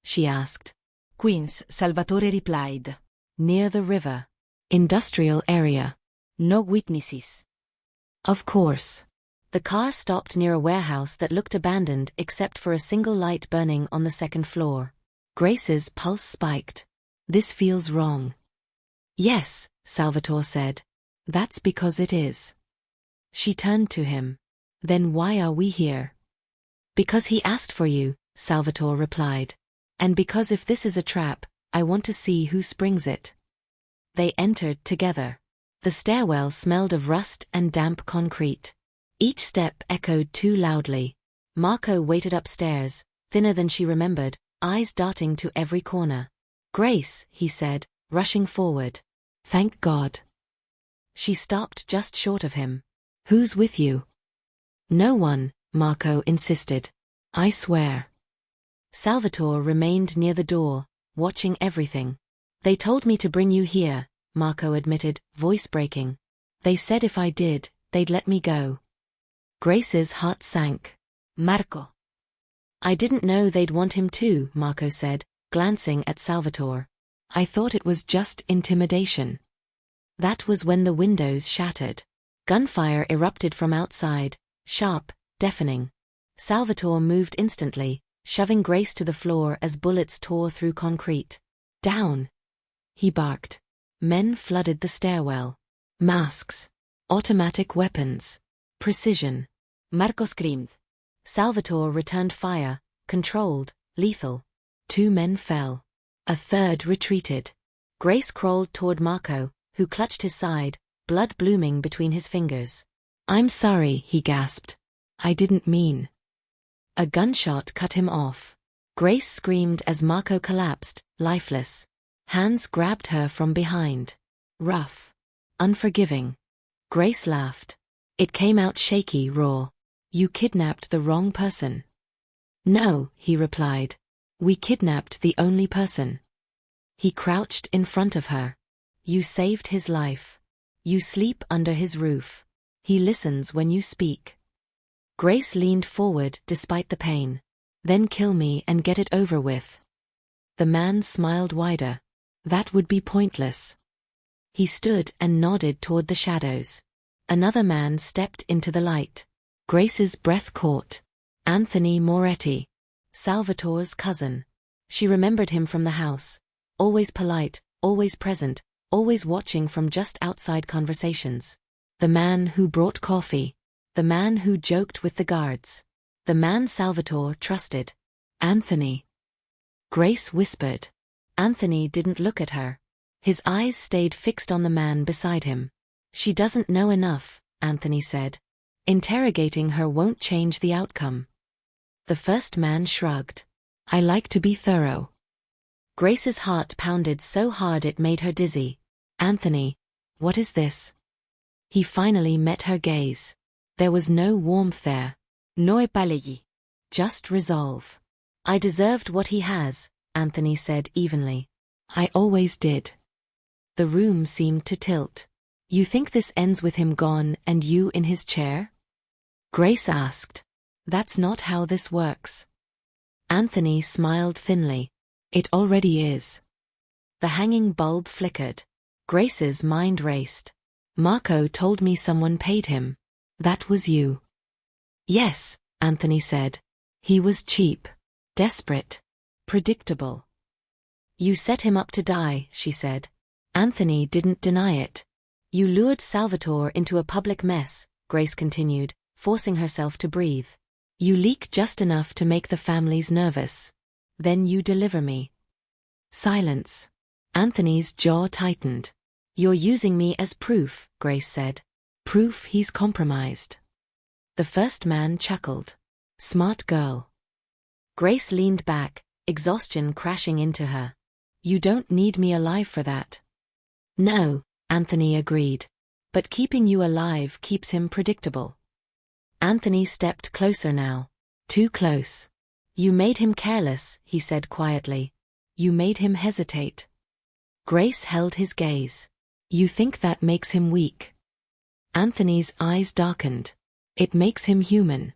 She asked. Queens, Salvatore replied. Near the river. Industrial area. No witnesses. Of course. The car stopped near a warehouse that looked abandoned except for a single light burning on the second floor. Grace's pulse spiked. This feels wrong. Yes, Salvatore said. That's because it is. She turned to him. Then why are we here? Because he asked for you, Salvatore replied. And because if this is a trap, I want to see who springs it. They entered together. The stairwell smelled of rust and damp concrete. Each step echoed too loudly. Marco waited upstairs, thinner than she remembered, eyes darting to every corner. Grace, he said, rushing forward. Thank God. She stopped just short of him. Who's with you? No one, Marco insisted. I swear. Salvatore remained near the door, watching everything. They told me to bring you here, Marco admitted, voice breaking. They said if I did, they'd let me go. Grace's heart sank. Marco. I didn't know they'd want him too, Marco said, glancing at Salvatore. I thought it was just intimidation. That was when the windows shattered. Gunfire erupted from outside, sharp, deafening. Salvatore moved instantly, shoving Grace to the floor as bullets tore through concrete. Down! He barked. Men flooded the stairwell. Masks. Automatic weapons. Precision. Marco screamed. Salvatore returned fire, controlled, lethal. 2 men fell. A third retreated. Grace crawled toward Marco, who clutched his side, blood blooming between his fingers. I'm sorry, he gasped. I didn't mean. A gunshot cut him off. Grace screamed as Marco collapsed, lifeless. Hands grabbed her from behind. Rough. Unforgiving. Grace laughed. It came out shaky, raw. You kidnapped the wrong person. No, he replied. We kidnapped the only person. He crouched in front of her. You saved his life. You sleep under his roof. He listens when you speak. Grace leaned forward despite the pain. Then kill me and get it over with. The man smiled wider. That would be pointless. He stood and nodded toward the shadows. Another man stepped into the light. Grace's breath caught. Anthony Moretti. Salvatore's cousin. She remembered him from the house. Always polite, always present, always watching from just outside conversations. The man who brought coffee. The man who joked with the guards. The man Salvatore trusted. Anthony. Grace whispered. Anthony didn't look at her. His eyes stayed fixed on the man beside him. She doesn't know enough, Anthony said. Interrogating her won't change the outcome. The first man shrugged. I like to be thorough. Grace's heart pounded so hard it made her dizzy. Anthony, what is this? He finally met her gaze. There was no warmth there. No epalegi. Just resolve. I deserved what he has, Anthony said evenly. I always did. The room seemed to tilt. You think this ends with him gone and you in his chair? Grace asked. That's not how this works. Anthony smiled thinly. It already is. The hanging bulb flickered. Grace's mind raced. Marco told me someone paid him. That was you. Yes, Anthony said. He was cheap. Desperate. Predictable. You set him up to die, she said. Anthony didn't deny it. You lured Salvatore into a public mess, Grace continued, forcing herself to breathe. You leak just enough to make the families nervous. Then you deliver me. Silence. Anthony's jaw tightened. You're using me as proof, Grace said. Proof he's compromised. The first man chuckled. Smart girl. Grace leaned back, exhaustion crashing into her. You don't need me alive for that. No, Anthony agreed. But keeping you alive keeps him predictable. Anthony stepped closer now. Too close. You made him careless, he said quietly. You made him hesitate. Grace held his gaze. You think that makes him weak? Anthony's eyes darkened. It makes him human.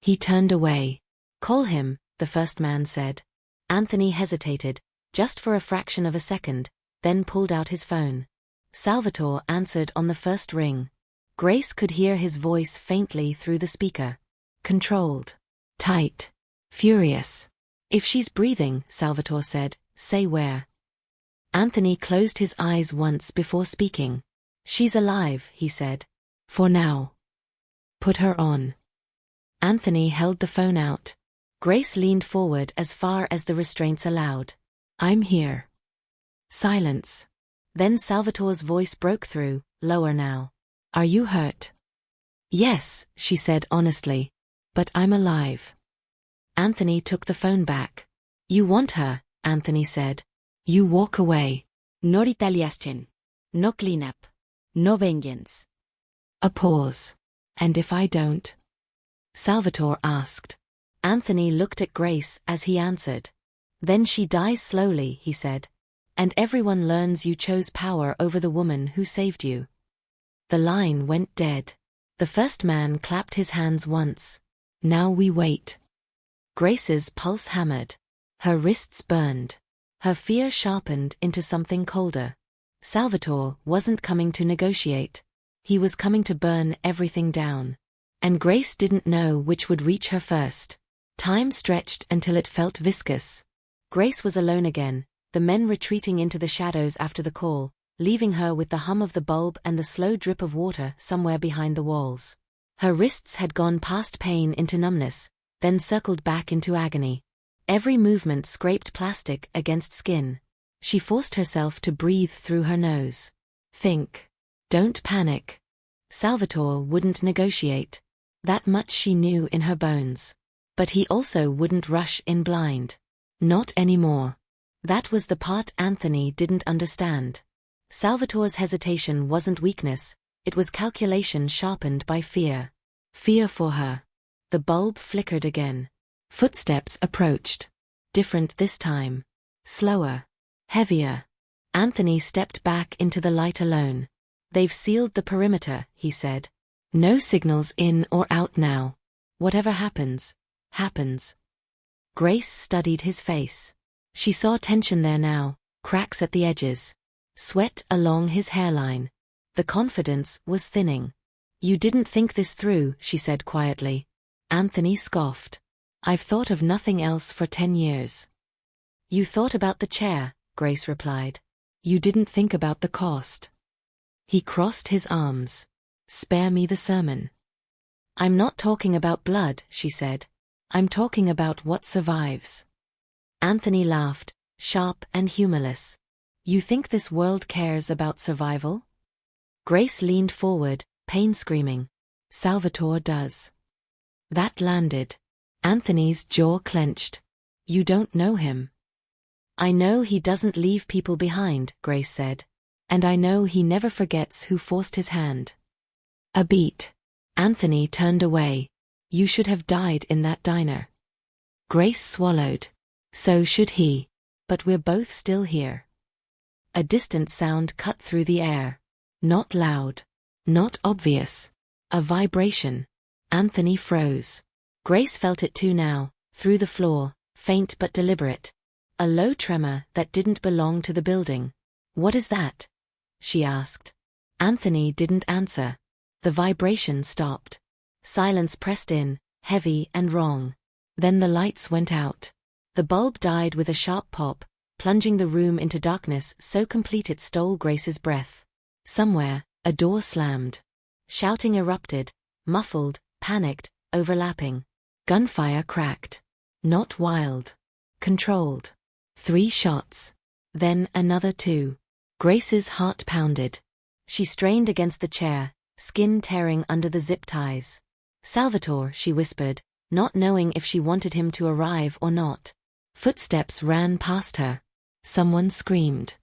He turned away. Call him, the first man said. Anthony hesitated, just for a fraction of a second, then pulled out his phone. Salvatore answered on the first ring. Grace could hear his voice faintly through the speaker. Controlled. Tight. Furious. If she's breathing, Salvatore said, say where. Anthony closed his eyes once before speaking. She's alive, he said. For now. Put her on. Anthony held the phone out. Grace leaned forward as far as the restraints allowed. I'm here. Silence. Then Salvatore's voice broke through, lower now. Are you hurt? Yes, she said honestly. But I'm alive. Anthony took the phone back. You want her, Anthony said. You walk away. No retaliation. No cleanup. No vengeance. A pause. And if I don't? Salvatore asked. Anthony looked at Grace as he answered. Then she dies slowly, he said. And everyone learns you chose power over the woman who saved you. The line went dead. The first man clapped his hands once. Now we wait. Grace's pulse hammered. Her wrists burned. Her fear sharpened into something colder. Salvatore wasn't coming to negotiate. He was coming to burn everything down. And Grace didn't know which would reach her first. Time stretched until it felt viscous. Grace was alone again, the men retreating into the shadows after the call, leaving her with the hum of the bulb and the slow drip of water somewhere behind the walls. Her wrists had gone past pain into numbness, then circled back into agony. Every movement scraped plastic against skin. She forced herself to breathe through her nose. Think. Don't panic. Salvatore wouldn't negotiate. That much she knew in her bones. But he also wouldn't rush in blind. Not anymore. That was the part Anthony didn't understand. Salvatore's hesitation wasn't weakness, it was calculation sharpened by fear. Fear for her. The bulb flickered again. Footsteps approached. Different this time. Slower. Heavier. Anthony stepped back into the light alone. They've sealed the perimeter, he said. No signals in or out now. Whatever happens, happens. Grace studied his face. She saw tension there now, cracks at the edges. Sweat along his hairline. The confidence was thinning. You didn't think this through, she said quietly. Anthony scoffed. I've thought of nothing else for 10 years. You thought about the chair, Grace replied. You didn't think about the cost. He crossed his arms. Spare me the sermon. I'm not talking about blood, she said. I'm talking about what survives. Anthony laughed, sharp and humorless. You think this world cares about survival? Grace leaned forward, pain screaming. Salvatore does. That landed. Anthony's jaw clenched. You don't know him. I know he doesn't leave people behind, Grace said. And I know he never forgets who forced his hand. A beat. Anthony turned away. You should have died in that diner. Grace swallowed. So should he. But we're both still here. A distant sound cut through the air. Not loud. Not obvious. A vibration. Anthony froze. Grace felt it too now, through the floor, faint but deliberate. A low tremor that didn't belong to the building. What is that? She asked. Anthony didn't answer. The vibration stopped. Silence pressed in, heavy and wrong. Then the lights went out. The bulb died with a sharp pop, plunging the room into darkness so complete it stole Grace's breath. Somewhere, a door slammed. Shouting erupted, muffled, panicked, overlapping. Gunfire cracked. Not wild. Controlled. 3 shots. Then another 2. Grace's heart pounded. She strained against the chair, skin tearing under the zip ties. "Salvatore," she whispered, not knowing if she wanted him to arrive or not. Footsteps ran past her. Someone screamed.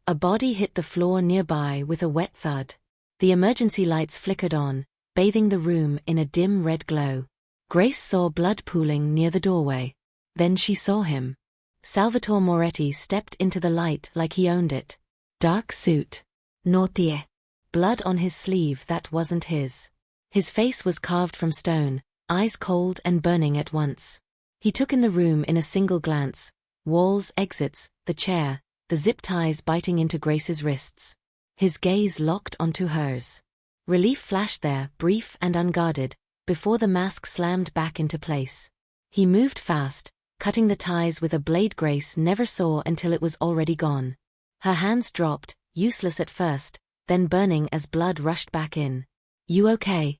A body hit the floor nearby with a wet thud. The emergency lights flickered on, bathing the room in a dim red glow. Grace saw blood pooling near the doorway. Then she saw him. Salvatore Moretti stepped into the light like he owned it. Dark suit. Naughty. Blood on his sleeve that wasn't his. His face was carved from stone, eyes cold and burning at once. He took in the room in a single glance. Walls, exits, the chair, the zip ties biting into Grace's wrists. His gaze locked onto hers. Relief flashed there, brief and unguarded, before the mask slammed back into place. He moved fast, cutting the ties with a blade Grace never saw until it was already gone. Her hands dropped, useless at first, then burning as blood rushed back in. "You okay?"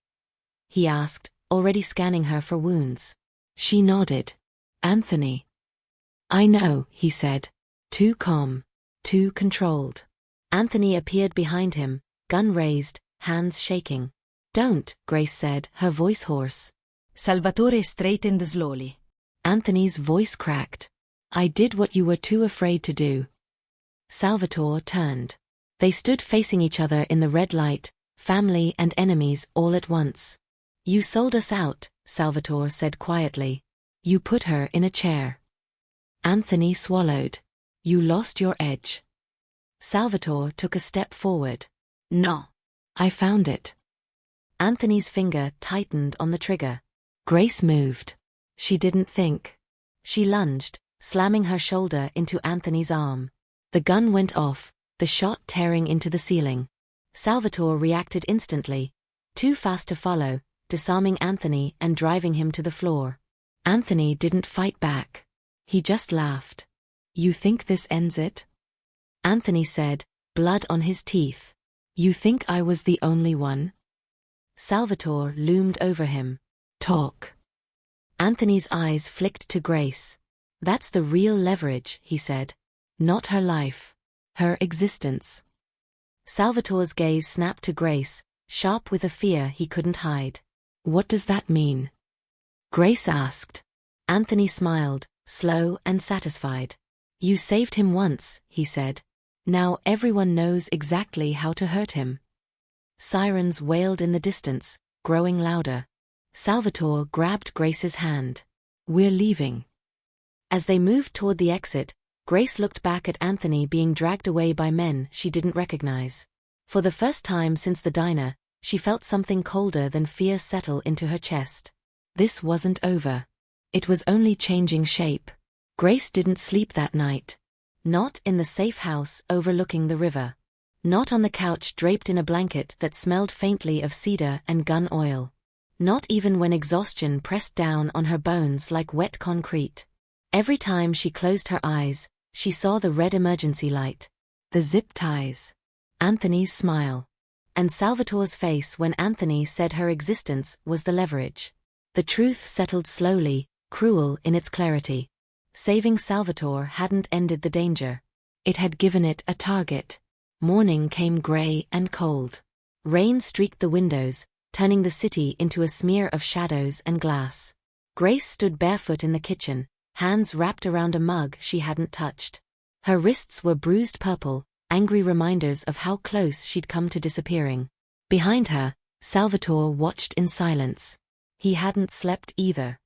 he asked, already scanning her for wounds. She nodded. "Anthony." "I know," he said. Too calm. Too controlled. Anthony appeared behind him, gun raised, hands shaking. "Don't," Grace said, her voice hoarse. Salvatore straightened slowly. Anthony's voice cracked. "I did what you were too afraid to do." Salvatore turned. They stood facing each other in the red light, family and enemies all at once. "You sold us out," Salvatore said quietly. "You put her in a chair." Anthony swallowed. "You lost your edge." Salvatore took a step forward. "No. I found it." Anthony's finger tightened on the trigger. Grace moved. She didn't think. She lunged, slamming her shoulder into Anthony's arm. The gun went off, the shot tearing into the ceiling. Salvatore reacted instantly, too fast to follow, disarming Anthony and driving him to the floor. Anthony didn't fight back. He just laughed. "You think this ends it?" Anthony said, blood on his teeth. "You think I was the only one?" Salvatore loomed over him. "Talk." Anthony's eyes flicked to Grace. "That's the real leverage," he said. "Not her life. Her existence." Salvatore's gaze snapped to Grace, sharp with a fear he couldn't hide. "What does that mean?" Grace asked. Anthony smiled, slow and satisfied. "You saved him once," he said. "Now everyone knows exactly how to hurt him." Sirens wailed in the distance, growing louder. Salvatore grabbed Grace's hand. "We're leaving." As they moved toward the exit, Grace looked back at Anthony being dragged away by men she didn't recognize. For the first time since the diner, she felt something colder than fear settle into her chest. This wasn't over. It was only changing shape. Grace didn't sleep that night. Not in the safe house overlooking the river. Not on the couch draped in a blanket that smelled faintly of cedar and gun oil. Not even when exhaustion pressed down on her bones like wet concrete. Every time she closed her eyes, she saw the red emergency light. The zip ties. Anthony's smile. And Salvatore's face when Anthony said her existence was the leverage. The truth settled slowly, cruel in its clarity. Saving Salvatore hadn't ended the danger. It had given it a target. Morning came gray and cold. Rain streaked the windows, turning the city into a smear of shadows and glass. Grace stood barefoot in the kitchen, hands wrapped around a mug she hadn't touched. Her wrists were bruised purple, angry reminders of how close she'd come to disappearing. Behind her, Salvatore watched in silence. He hadn't slept either.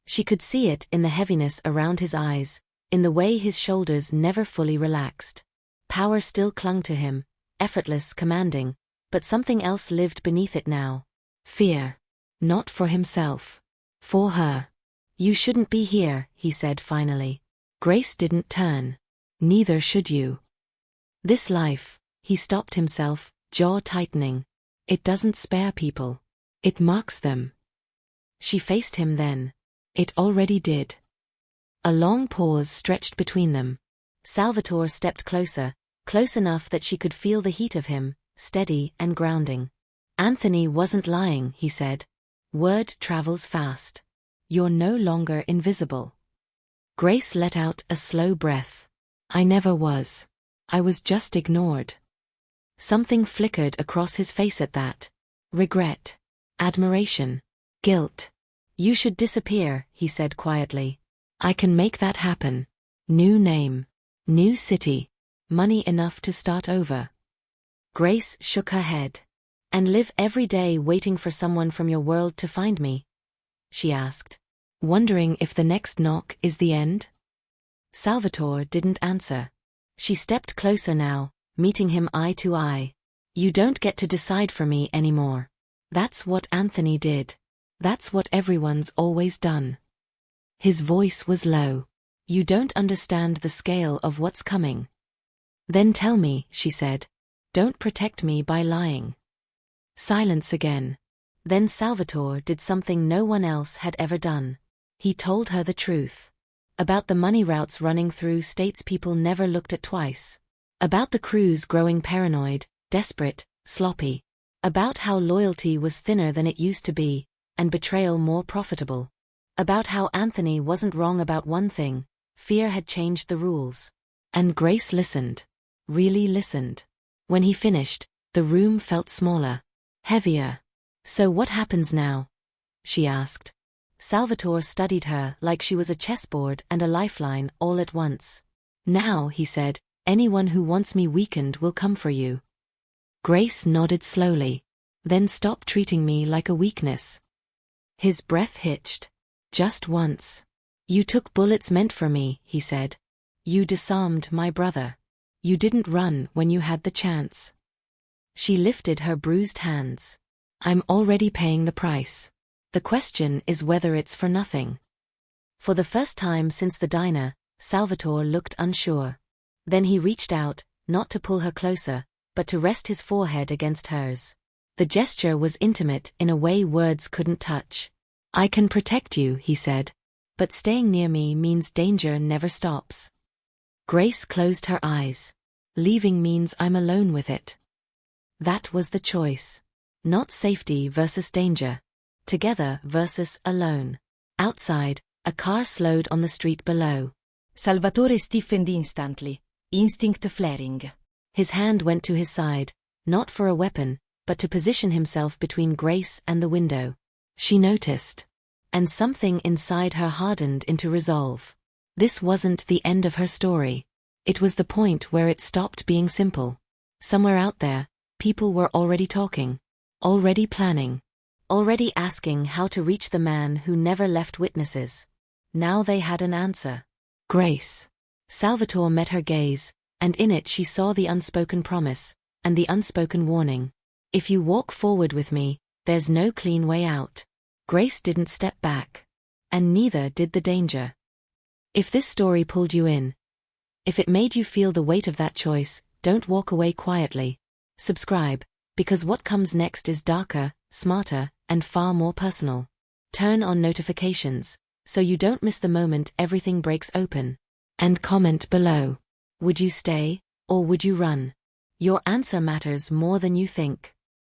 She could see it in the heaviness around his eyes, in the way his shoulders never fully relaxed. Power still clung to him, effortless, commanding, but something else lived beneath it now. Fear. Not for himself. For her. "You shouldn't be here," he said finally. Grace didn't turn. "Neither should you." This life, he stopped himself, jaw tightening. It doesn't spare people. It marks them. She faced him then. It already did. A long pause stretched between them. Salvatore stepped closer, close enough that she could feel the heat of him, steady and grounding. Anthony wasn't lying, he said. Word travels fast. You're no longer invisible. Grace let out a slow breath. I never was. I was just ignored. Something flickered across his face at that. Regret. Admiration. Guilt. You should disappear, he said quietly. I can make that happen. New name. New city. Money enough to start over. Grace shook her head. And live every day waiting for someone from your world to find me? She asked, wondering if the next knock is the end. Salvatore didn't answer. She stepped closer now, meeting him eye to eye. You don't get to decide for me anymore. That's what Anthony did. That's what everyone's always done. His voice was low. You don't understand the scale of what's coming. Then tell me, she said. Don't protect me by lying. Silence again. Then Salvatore did something no one else had ever done. He told her the truth. About the money routes running through states people never looked at twice. About the crews growing paranoid, desperate, sloppy. About how loyalty was thinner than it used to be, and betrayal more profitable. About how Anthony wasn't wrong about one thing, fear had changed the rules. And Grace listened. Really listened. When he finished, the room felt smaller. Heavier. So what happens now? She asked. Salvatore studied her like she was a chessboard and a lifeline all at once. Now, he said, anyone who wants me weakened will come for you. Grace nodded slowly. Then stop treating me like a weakness. His breath hitched. Just once. You took bullets meant for me, he said. You disarmed my brother. You didn't run when you had the chance. She lifted her bruised hands. I'm already paying the price. The question is whether it's for nothing. For the first time since the diner, Salvatore looked unsure. Then he reached out, not to pull her closer, but to rest his forehead against hers. The gesture was intimate in a way words couldn't touch. I can protect you, he said. But staying near me means danger never stops. Grace closed her eyes. Leaving means I'm alone with it. That was the choice. Not safety versus danger. Together versus alone. Outside, a car slowed on the street below. Salvatore stiffened instantly, instinct flaring. His hand went to his side, not for a weapon, but to position himself between Grace and the window. She noticed. And something inside her hardened into resolve. This wasn't the end of her story. It was the point where it stopped being simple. Somewhere out there, people were already talking. Already planning. Already asking how to reach the man who never left witnesses. Now they had an answer. Grace. Salvatore met her gaze, and in it she saw the unspoken promise, and the unspoken warning. If you walk forward with me, there's no clean way out. Grace didn't step back. And neither did the danger. If this story pulled you in, if it made you feel the weight of that choice, don't walk away quietly. Subscribe, because what comes next is darker, smarter, and far more personal. Turn on notifications, so you don't miss the moment everything breaks open. And comment below. Would you stay, or would you run? Your answer matters more than you think.